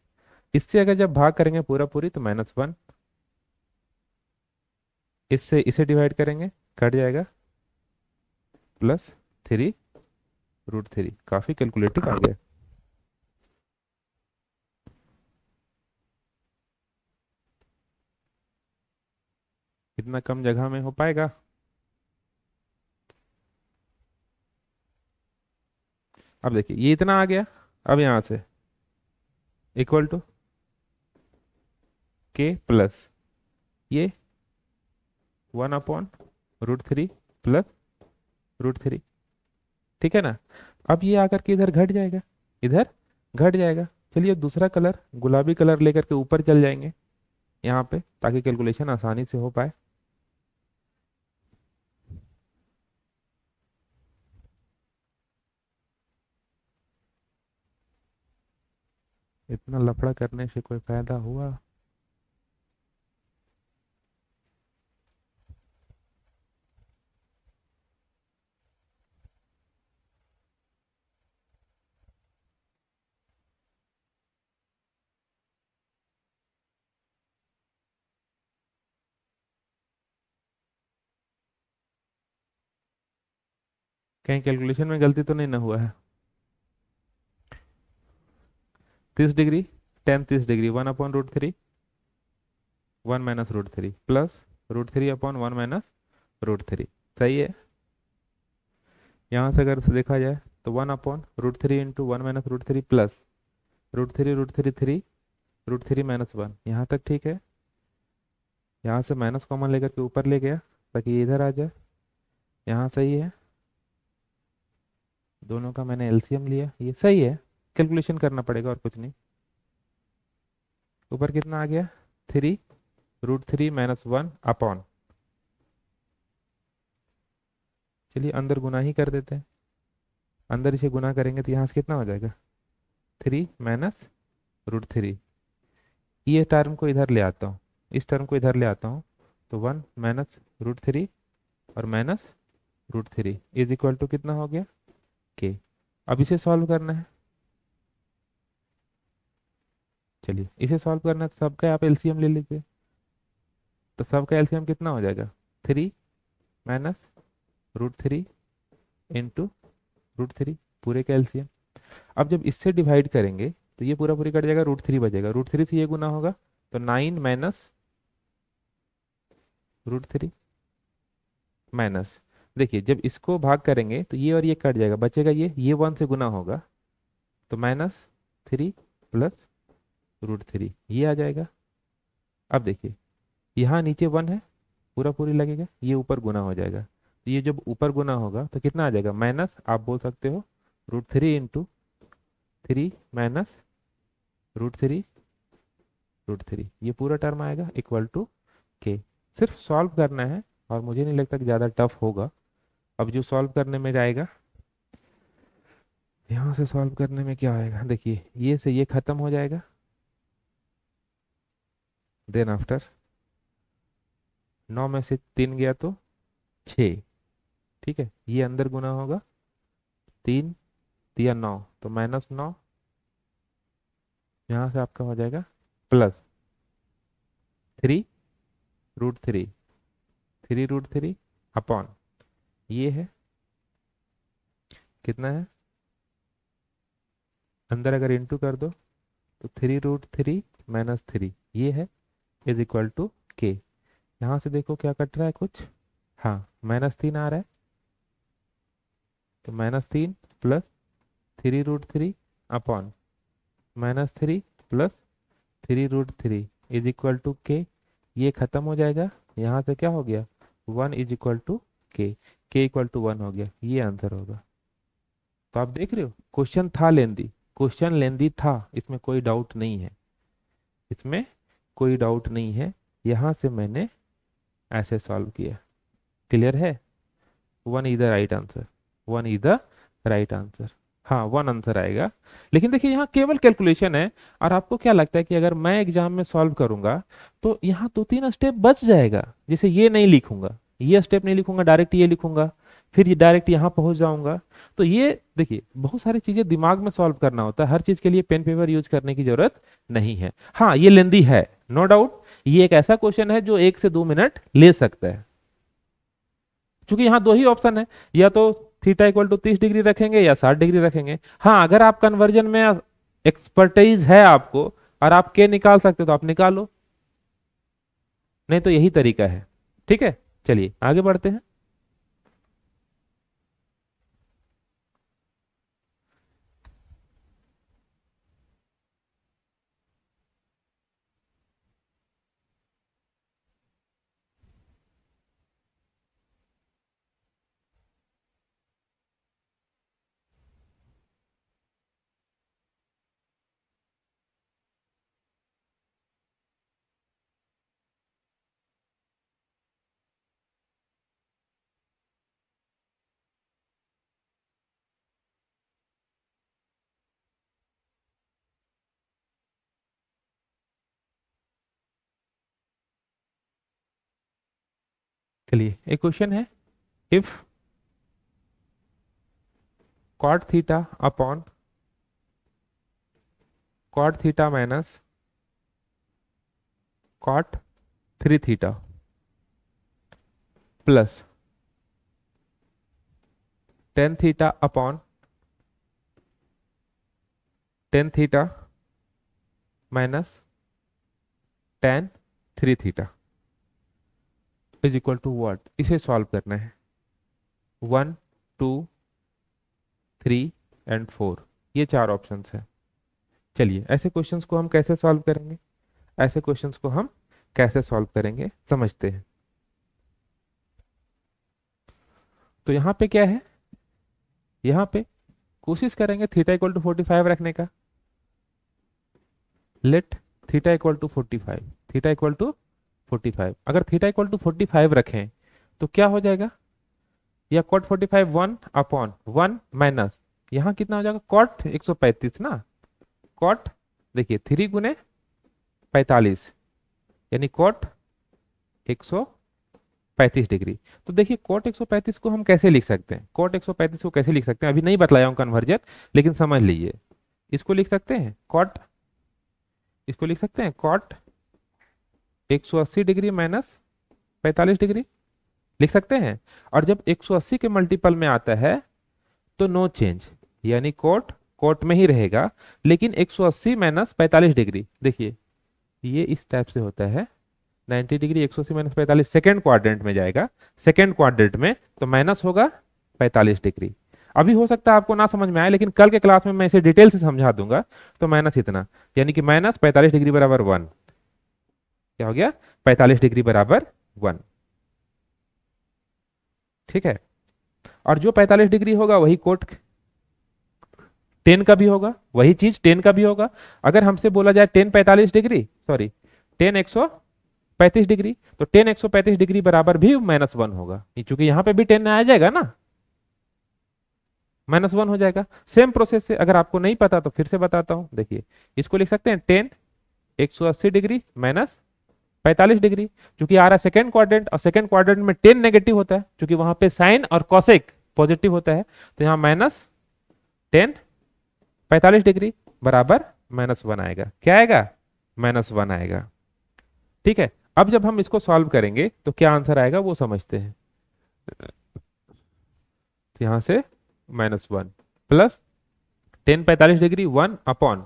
इससे अगर जब भाग करेंगे पूरा पूरी तो -1, इससे इसे डिवाइड करेंगे कट जाएगा, +3 √3। काफी कैलकुलेटिव आ गया। इतना कम जगह में हो पाएगा? अब देखिए ये इतना आ गया। अब यहां से इक्वल टू के प्लस ये 1/√3 प्लस √3। ठीक है ना। अब ये आकर के इधर घट जाएगा, इधर घट जाएगा। चलिए दूसरा कलर गुलाबी कलर लेकर के ऊपर चल जाएंगे यहाँ पे, ताकि कैलकुलेशन आसानी से हो पाए। इतना लफड़ा करने से कोई फायदा हुआ? कहीं कैलकुलेशन में गलती तो नहीं ना हुआ है? 30 degree tan 30 degree 1/√3 1 minus √3 plus √3/1 minus √3, सही है। यहाँ से अगर देखा जाए तो 1/√3 इंटू 1 माइनस √3 प्लस √3 √3 माइनस 1, यहाँ तक ठीक है। यहाँ से माइनस कॉमन लेकर के ऊपर ले गया ताकि ये इधर आ जाए, यहाँ सही है। दोनों का मैंने एलसीएम लिया, ये सही है। कैलकुलेशन करना पड़ेगा और कुछ नहीं। ऊपर कितना आ गया? 3 √3 माइनस 1 अपॉन, चलिए अंदर गुना ही कर देते हैं। अंदर इसे गुना करेंगे तो यहाँ से कितना हो जाएगा? 3 माइनस √3। ये टर्म को इधर ले आता हूँ, इस टर्म को इधर ले आता हूँ, तो 1 माइनस √3 और माइनस √3 इज इक्वल टू कितना हो गया? के। अब इसे सॉल्व करना है। चलिए इसे सॉल्व करना है तो सबका आप एलसीएम ले लीजिए। तो सबका एलसीएम कितना हो जाएगा? 3 माइनस √3 इंटू √3, पूरे का एलसीएम। अब जब इससे डिवाइड करेंगे तो ये पूरा पूरी कट जाएगा, √3 बचेगा। √3 से ये गुना होगा तो 9 माइनस √3 माइनस, देखिए जब इसको भाग करेंगे तो ये और ये कट जाएगा, बचेगा ये 1 से गुना होगा तो -3 प्लस √3, ये आ जाएगा। अब देखिए यहाँ नीचे 1 है, पूरा पूरी लगेगा, ये ऊपर गुना हो जाएगा। तो ये जब ऊपर गुना होगा तो कितना आ जाएगा? माइनस आप बोल सकते हो √3 इंटू 3 माइनस √3 √3, ये पूरा टर्म आएगा इक्वल टू के। सिर्फ सॉल्व करना है और मुझे नहीं लगता कि ज़्यादा टफ होगा। अब जो सॉल्व करने में जाएगा, यहाँ से सॉल्व करने में क्या आएगा, देखिए ये से ये खत्म हो जाएगा, देन आफ्टर 9 में से 3 गया तो 6, ठीक है, ये अंदर गुना होगा, 3 दिया 9 तो -9, यहाँ से आपका हो जाएगा +3 √3, 3 √3 अपॉन ये है कितना है, अंदर अगर इंटू कर दो तो 3 √3 -3 ये है इज इक्वल टू के। यहाँ से देखो क्या कट रहा है कुछ, हाँ -3 आ रहा है, तो -3 plus 3 √3 upon -3 plus 3 √3 is equal to K. ये खत्म हो जाएगा, यहाँ से क्या हो गया 1 इज इक्वल टू के इक्वल टू 1 हो गया, ये आंसर होगा। तो आप देख रहे हो क्वेश्चन था लेंदी, क्वेश्चन लेंदी था, इसमें कोई डाउट नहीं है, इसमें कोई डाउट नहीं है। यहाँ से मैंने ऐसे सॉल्व किया, क्लियर है। 1 is the right answer, 1 is the right answer, हाँ 1 आंसर आएगा। लेकिन देखिए यहाँ केवल कैलकुलेशन है, और आपको क्या लगता है कि अगर मैं एग्जाम में सॉल्व करूंगा तो यहाँ 2-3 स्टेप बच जाएगा, जैसे ये नहीं लिखूंगा, ये स्टेप नहीं लिखूंगा, डायरेक्ट ये लिखूंगा, फिर ये डायरेक्ट यहाँ पहुंच जाऊंगा। तो ये देखिए बहुत सारी चीजें दिमाग में सॉल्व करना होता है, हर चीज के लिए पेन पेपर यूज करने की जरूरत नहीं है। हाँ ये लेंदी है, नो डाउट, ये एक ऐसा क्वेश्चन है जो 1 से 2 मिनट ले सकता है, क्योंकि यहाँ दो ही ऑप्शन है, या तो थीटा इक्वल टू 30 डिग्री रखेंगे या 60 डिग्री रखेंगे। हाँ अगर आप कन्वर्जन में एक्सपर्टाइज है आपको और आप के निकाल सकते हो तो आप निकालो, नहीं तो यही तरीका है, ठीक है। चलिए आगे बढ़ते हैं। चलिए एक क्वेश्चन है, if cot theta upon cot theta minus cot 3 theta plus tan theta upon tan theta minus tan 3 theta is equal to what, इसे सॉल्व करना है। 1 2 3 एंड 4, ये 4 ऑप्शंस है। चलिए ऐसे क्वेश्चंस को हम कैसे सॉल्व करेंगे, ऐसे क्वेश्चंस को हम कैसे सॉल्व करेंगे समझते हैं। तो यहाँ पे क्या है, यहाँ पे कोशिश करेंगे थीटा इक्वल टू 45 रखने का। Let theta equal to 45, theta equal to 45, अगर थीटा इक्वल टू 45 रखें तो क्या हो जाएगा, या कॉट 45 1 अपॉन 1 माइनस यहाँ कितना हो जाएगा कॉट 135 ना, कॉट देखिए 3 × 45 यानी कॉट 135 डिग्री। तो देखिए कॉट 135 को हम कैसे लिख सकते हैं, कॉट 135 को कैसे लिख सकते हैं, अभी नहीं बतलाया हूं कन्वर्जन, लेकिन समझ लीजिए। इसको लिख सकते हैं कॉट, इसको लिख सकते हैं कॉट 180 डिग्री माइनस 45 डिग्री, लिख सकते हैं। और जब 180 के मल्टीपल में आता है तो नो चेंज, यानी कोट कोट में ही रहेगा, लेकिन 180 माइनस 45 डिग्री, देखिए ये इस टाइप से होता है 90 डिग्री, 180 माइनस 45 सेकेंड क्वाड्रेंट में जाएगा, सेकेंड क्वाड्रेंट में तो माइनस होगा 45 डिग्री। अभी हो सकता है आपको ना समझ में आए, लेकिन कल के क्लास में मैं इसे डिटेल से समझा दूंगा। तो माइनस इतना, यानी कि माइनस 45 डिग्री बराबर 1, क्या हो गया 45 डिग्री बराबर 1, ठीक है। और जो 45 डिग्री होगा वही कोट 10 का भी होगा, वही चीज 10 का भी होगा। अगर हमसे बोला जाए 10 45 डिग्री, सॉरी 10 135 डिग्री, तो 10 135 डिग्री बराबर भी -1 होगा, क्योंकि यहां पे भी 10 आ जाएगा ना, -1 हो जाएगा। सेम प्रोसेस से अगर आपको नहीं पता तो फिर से बताता हूं, देखिए इसको लिख सकते हैं 10 180 डिग्री माइनस 45 डिग्री, क्योंकि आ रहा है सेकंड क्वाड्रेंट, और सेकंड क्वाड्रेंट में 10 नेगेटिव होता है, क्योंकि वहां पे साइन और कॉसेक पॉजिटिव होता है, तो यहाँ -10 45 डिग्री बराबर -1 आएगा। क्या आएगा? -1 आएगा। ठीक है, अब जब हम इसको सॉल्व करेंगे तो क्या आंसर आएगा वो समझते हैं। तो यहां से -1 प्लस 10 45 डिग्री 1 अपॉन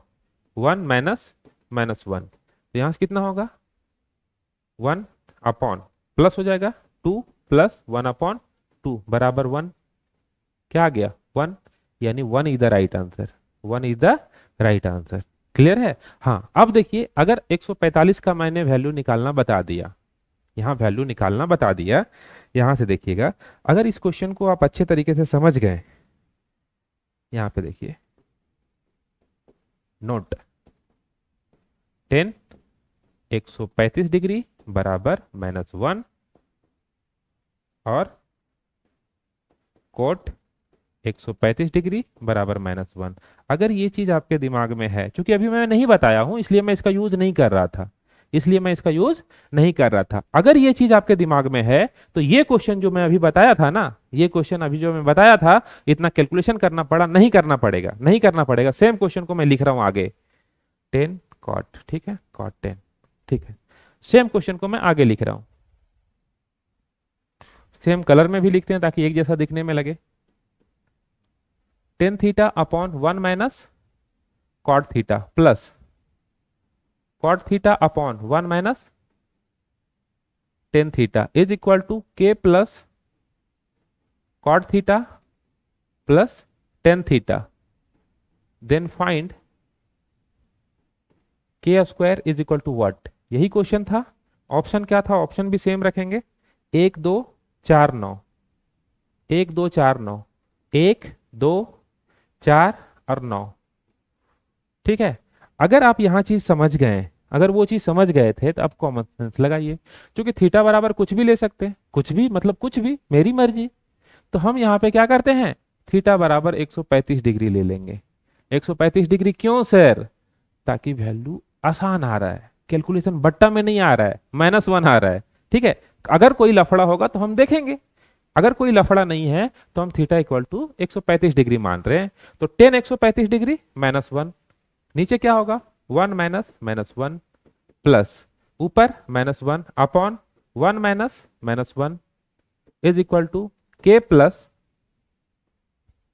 1 माइनस -1, तो यहां से कितना होगा 1 अपॉन प्लस हो जाएगा 2 प्लस 1 अपॉन 2 बराबर 1। क्या आ गया? 1, यानी 1 is the right answer, 1 is the right answer. Clear है? हाँ, अब देखिए अगर 145 का मैंने वैल्यू निकालना बता दिया, यहाँ वैल्यू निकालना बता दिया, यहां से देखिएगा, अगर इस क्वेश्चन को आप अच्छे तरीके से समझ गए, यहां पे देखिए नोट 10 135 डिग्री बराबर -1 और कोट 135 डिग्री बराबर -1। अगर ये चीज आपके दिमाग में है, क्योंकि अभी मैं नहीं बताया हूं इसलिए मैं इसका यूज नहीं कर रहा था, इसलिए मैं इसका यूज नहीं कर रहा था। अगर ये चीज आपके दिमाग में है तो ये क्वेश्चन जो मैं अभी बताया था ना, ये क्वेश्चन अभी जो मैं बताया था, इतना कैलकुलेशन करना पड़ा, नहीं करना पड़ेगा, नहीं करना पड़ेगा। सेम क्वेश्चन को मैं लिख रहा हूं आगे 10 कॉट, ठीक है, कॉट 10, ठीक है, सेम क्वेश्चन को मैं आगे लिख रहा हूं, सेम कलर में भी लिखते हैं ताकि एक जैसा दिखने में लगे। 10 theta upon 1 minus cot theta plus cot theta upon 1 minus 10 theta is equal to K plus cot theta plus 10 theta. Then find K square is equal to what. यही क्वेश्चन था। ऑप्शन क्या था? ऑप्शन भी same रखेंगे, 1 2 4 9, 1 2 4 9, 1 2 4 और 9। ठीक है, अगर आप यहां चीज समझ गए, अगर वो चीज समझ गए थे तो आप कॉमन सेंस लगाइए, क्योंकि थीटा बराबर कुछ भी ले सकते हैं, कुछ भी मतलब कुछ भी, मेरी मर्जी। तो हम यहाँ पे क्या करते हैं, थीटा बराबर 135 डिग्री ले लेंगे। 135 डिग्री क्यों सर? ताकि वैल्यू आसान आ रहा है, कैलकुलेशन बट्टा में नहीं आ रहा है, -1 आ रहा है। ठीक है, अगर कोई लफड़ा होगा तो हम देखेंगे, अगर कोई लफड़ा नहीं है तो हम थीटा इक्वल टू 135 डिग्री मान रहे हैं। तो 10 135 डिग्री -1, नीचे क्या होगा 1 माइनस -1 प्लस ऊपर -1 upon 1 minus -1 is equal to K plus,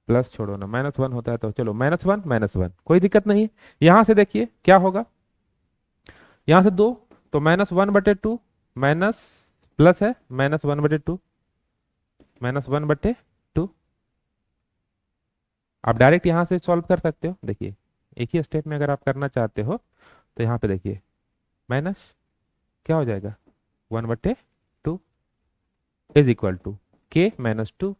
plus छोड़ो ना, -1 होता है तो चलो -1 -1, कोई दिक्कत नहीं है। यहां से देखिए क्या होगा, यहां से 2 तो -1/2 माइनस प्लस है -1/2, -1/2। आप डायरेक्ट यहां से सॉल्व कर सकते हो। देखिए एक ही स्टेप में अगर आप करना चाहते हो तो यहां पे देखिए माइनस क्या हो जाएगा 1/2 इज इक्वल टू के -2।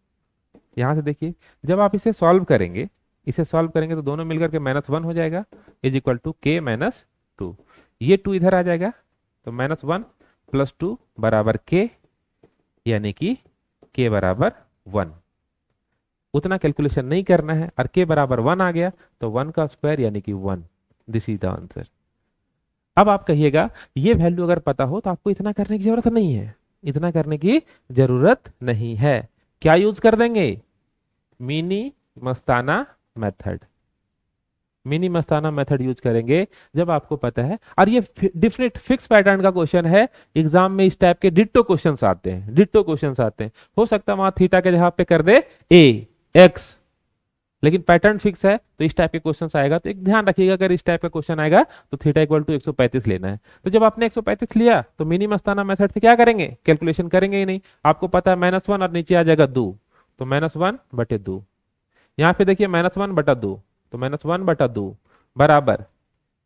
यहां से देखिए जब आप इसे सॉल्व करेंगे, इसे सॉल्व करेंगे तो दोनों मिलकर के -1 हो जाएगा इज इक्वल टू के -2। ये 2 इधर आ जाएगा तो -1 प्लस 2 बराबर के, यानी कि के बराबर 1। उतना कैलकुलेशन नहीं करना है, और के बराबर 1 आ गया तो 1 का स्क्वायर यानी कि 1। This is the answer. अब आप कहिएगा ये वैल्यू अगर पता हो तो आपको इतना करने की जरूरत नहीं है, इतना करने की जरूरत नहीं है। क्या यूज कर देंगे? मिनी मस्ताना मेथड, मिनी मस्ताना मेथड यूज करेंगे जब आपको पता है। और ये डिफरेंट फिक्स पैटर्न का क्वेश्चन है, एग्जाम में इस टाइप के डिट्टो क्वेश्चंस आते हैं, डिट्टो क्वेश्चंस आते हैं। हो सकता है वहां थीटा के जगह पे कर दे ए एक्स, लेकिन पैटर्न फिक्स है तो इस टाइप के क्वेश्चन आएगा। तो एक ध्यान रखिएगा, अगर इस टाइप का क्वेश्चन आएगा तो थीटा इक्वल टू 135 लेना है। तो जब आपने 135 लिया तो मिनी मस्ताना मेथड से क्या करेंगे, कैलकुलेशन करेंगे ही नहीं। आपको पता है -1 और नीचे आ जाएगा 2, तो -1/2। यहाँ पे देखिए -1/2, तो -1/2 बराबर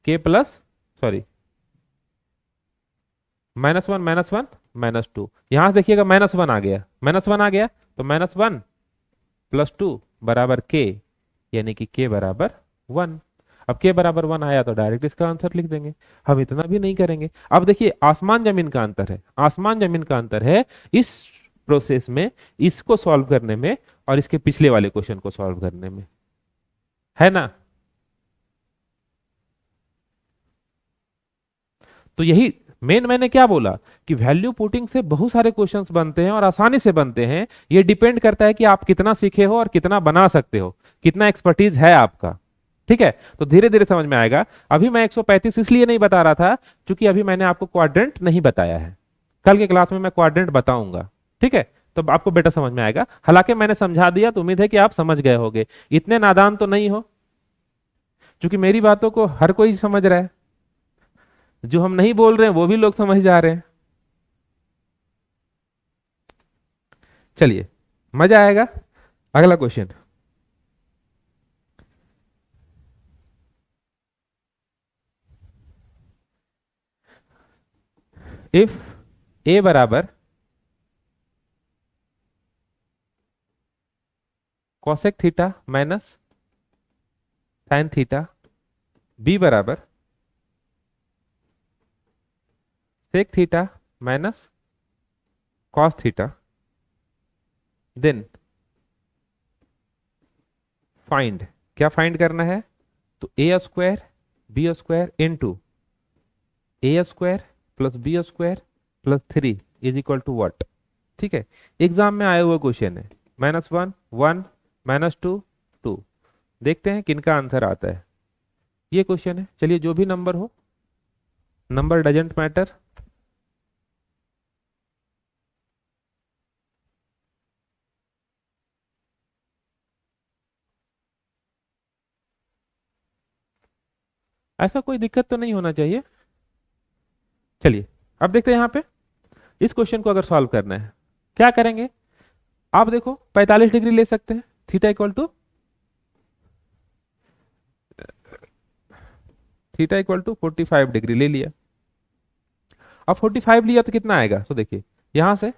के प्लस, सॉरी -1 -2। यहां से देखिएगा -1 आ गया, -1 आ गया तो -1 प्लस 2 बराबर के, यानी कि के बराबर 1। अब के बराबर 1 आया तो डायरेक्ट इसका आंसर लिख देंगे, हम इतना भी नहीं करेंगे। अब देखिए आसमान जमीन का अंतर है, आसमान जमीन का अंतर है इस प्रोसेस में, इसको सॉल्व करने में और इसके पिछले वाले क्वेश्चन को सॉल्व करने में, है ना। तो यही मेन मैंने क्या बोला कि वैल्यू पुटिंग से बहुत सारे क्वेश्चंस बनते हैं और आसानी से बनते हैं। ये डिपेंड करता है कि आप कितना सीखे हो और कितना बना सकते हो, कितना एक्सपर्टीज है आपका। ठीक है, तो धीरे धीरे समझ में आएगा। अभी मैं 135 इसलिए नहीं बता रहा था क्योंकि अभी मैंने आपको क्वाड्रेंट नहीं बताया है, कल के क्लास में मैं क्वाड्रेंट बताऊंगा। ठीक है, तो आपको बेटा समझ में आएगा। हालांकि मैंने समझा दिया तो उम्मीद है कि आप समझ गए होंगे, इतने नादान तो नहीं हो, क्योंकि मेरी बातों को हर कोई समझ रहा है, जो हम नहीं बोल रहे हैं वो भी लोग समझ जा रहे हैं। चलिए मजा आएगा। अगला क्वेश्चन, इफ ए बराबर cosec theta minus sine theta, B बराबर sec theta minus cos theta, then find, क्या फाइंड करना है, तो A square B square into A square plus B square plus 3 is equal to what. ठीक है, exam में आया हुआ क्वेश्चन है, -1 1 -2 2। देखते हैं किनका आंसर आता है। ये क्वेश्चन है, चलिए जो भी नंबर हो, नंबर डजेंट मैटर। ऐसा कोई दिक्कत तो नहीं होना चाहिए। चलिए अब देखते हैं यहाँ पे इस क्वेश्चन को अगर सॉल्व करना है क्या करेंगे। आप देखो 45 डिग्री ले सकते हैं, theta equal to theta equal to 45 degree ले लिया। अब 45 लिया तो कितना आएगा, तो देखिए यहां से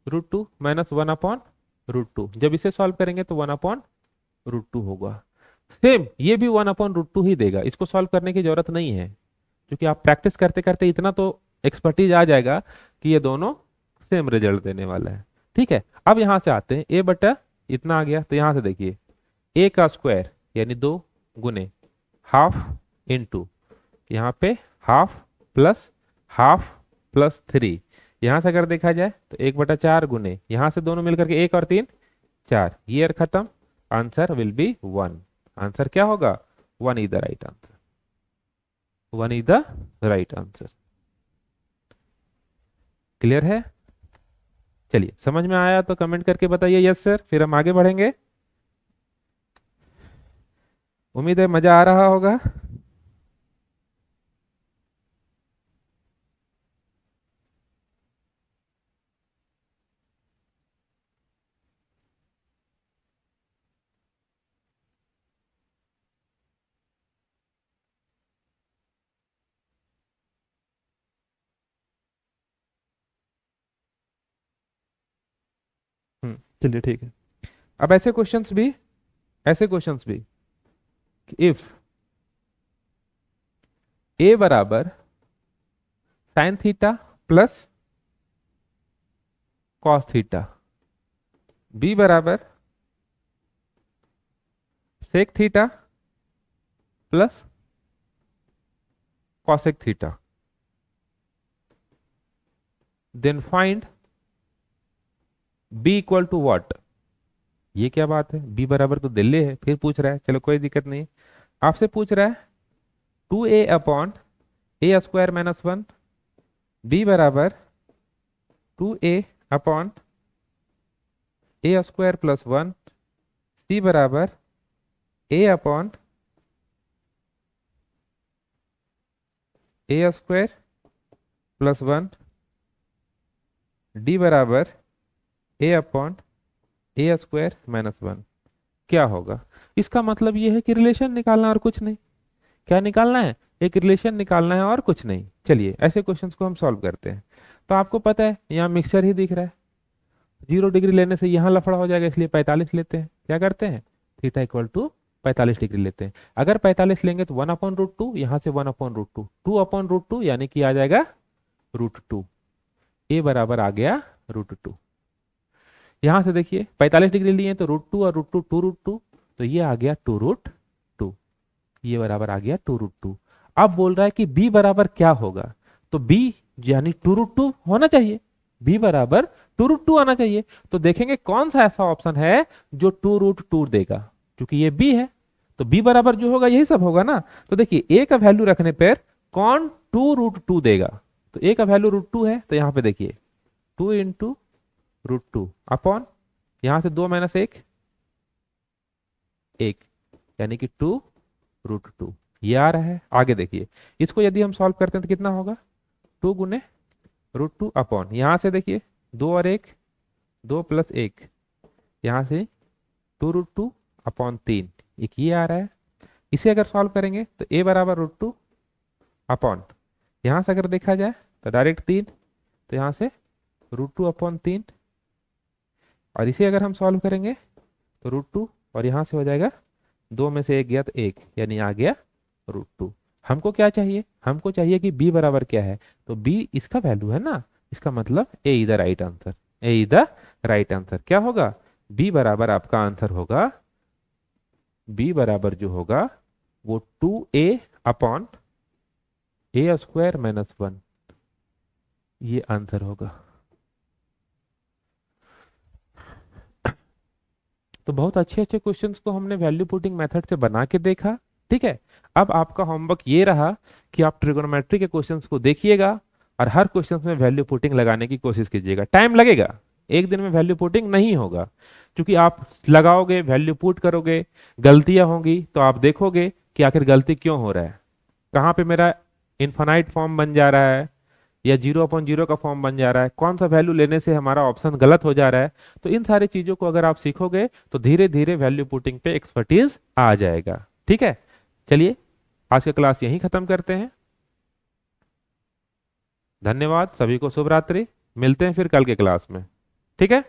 √2 माइनस 1/√2, जब इसे सॉल्व करेंगे तो 1/√2 होगा। सेम ये भी 1/√2 ही देगा, इसको सॉल्व करने की जरूरत नहीं है, क्योंकि आप प्रैक्टिस करते करते इतना तो एक्सपर्टीज आ जाएगा कि ये दोनों सेम रिजल्ट देने वाला है। ठीक है, अब यहां से आते हैं, ए बटा इतना आ गया, तो यहां से देखिए ए का स्क्वायर यानी 2 गुने हाफ इंटू यहाँ पे हाफ प्लस हाफ प्लस 3, यहां से अगर देखा जाए तो 1/4 गुने यहां से दोनों मिलकर के 1 और 3 4, ये खत्म, आंसर विल बी 1। आंसर क्या होगा, 1 is the right answer, 1 is the right answer. Clear है। चलिए समझ में आया तो कमेंट करके बताइए यस सर, फिर हम आगे बढ़ेंगे। उम्मीद है मजा आ रहा होगा। चलिए ठीक है। अब ऐसे क्वेश्चंस भी इफ ए बराबर sine theta plus cos theta, B बराबर sec theta plus cosec theta, then find B equal to what. ये क्या बात है, बी बराबर तो दिल्ली है, फिर पूछ रहा है, चलो कोई दिक्कत नहीं, आपसे पूछ रहा है 2a/a² - 1, बी बराबर 2a/a² + 1, सी बराबर a/a² + 1, डी बराबर a/a² - 1। क्या होगा, इसका मतलब ये है कि रिलेशन निकालना और कुछ नहीं। क्या निकालना है, एक रिलेशन निकालना है और कुछ नहीं। चलिए ऐसे क्वेश्चंस को हम सॉल्व करते हैं। तो आपको पता है यहाँ मिक्सचर ही दिख रहा है, 0 डिग्री लेने से यहाँ लफड़ा हो जाएगा, इसलिए 45 लेते हैं। क्या करते हैं, थीटा इक्वल टू 45 डिग्री लेते हैं। अगर 45 लेंगे तो 1/√2, यहाँ से 1/√2, 2/√2 यानी कि आ जाएगा √2। ए बराबर आ गया √2। यहां से देखिए 45 डिग्री लिए तो √2 और √2 2√2, तो ये आ गया 2√2। ये बराबर आ गया 2√2। अब बोल रहा है कि b बराबर क्या होगा, तो b यानी 2√2 होना चाहिए, b बराबर 2√2 आना चाहिए। तो देखेंगे कौन सा ऐसा ऑप्शन है जो 2√2 देगा, क्योंकि ये b है तो b बराबर जो होगा यही सब होगा ना। तो देखिए a का वैल्यू रखने पर कौन 2√2 देगा, तो a का वैल्यू √2 है, तो यहां पे देखिए 2 इंटू √2 अपॉन, यहां से 2 माइनस 1 1, यानी कि 2√2 ये आ रहा है। आगे देखिए इसको यदि हम सॉल्व करते हैं तो कितना होगा, 2 गुने √2 अपॉन, यहां से देखिए 2 और 1 2 प्लस 1, यहां से 2√2 अपॉन 3, एक ये आ रहा है। इसे अगर सॉल्व करेंगे तो a बराबर √2 अपॉन, यहां से अगर देखा जाए तो डायरेक्ट 3, तो यहां से √2 अपॉन 3, और इसे अगर हम सॉल्व करेंगे तो √2 और यहां से हो जाएगा 2 में से 1 गया तो 1, यानी आ गया √2। हमको क्या चाहिए, हमको चाहिए कि b बराबर क्या है, तो b इसका वैल्यू है ना, इसका मतलब a is the right answer, a is the right answer. क्या होगा, b बराबर आपका आंसर होगा, b बराबर जो होगा वो 2a अपॉन a² माइनस 1, ये आंसर होगा। तो बहुत अच्छे अच्छे क्वेश्चंस को हमने वैल्यू पुटिंग मेथड से बना के देखा। ठीक है, अब आपका होमवर्क ये रहा कि आप ट्रिगोनोमेट्री के क्वेश्चंस को देखिएगा और हर क्वेश्चंस में वैल्यू पुटिंग लगाने की कोशिश कीजिएगा। टाइम लगेगा, एक दिन में वैल्यू पुटिंग नहीं होगा, क्योंकि आप लगाओगे वैल्यू पुट करोगे, गलतियां होंगी तो आप देखोगे कि आखिर गलती क्यों हो रहा है, कहाँ पे मेरा इनफाइनाइट फॉर्म बन जा रहा है या 0/0 का फॉर्म बन जा रहा है, कौन सा वैल्यू लेने से हमारा ऑप्शन गलत हो जा रहा है। तो इन सारी चीजों को अगर आप सीखोगे तो धीरे धीरे वैल्यू पुटिंग पे एक्सपर्टीज आ जाएगा। ठीक है, चलिए आज का क्लास यहीं खत्म करते हैं। धन्यवाद, सभी को शुभ रात्रि, मिलते हैं फिर कल के क्लास में। ठीक है।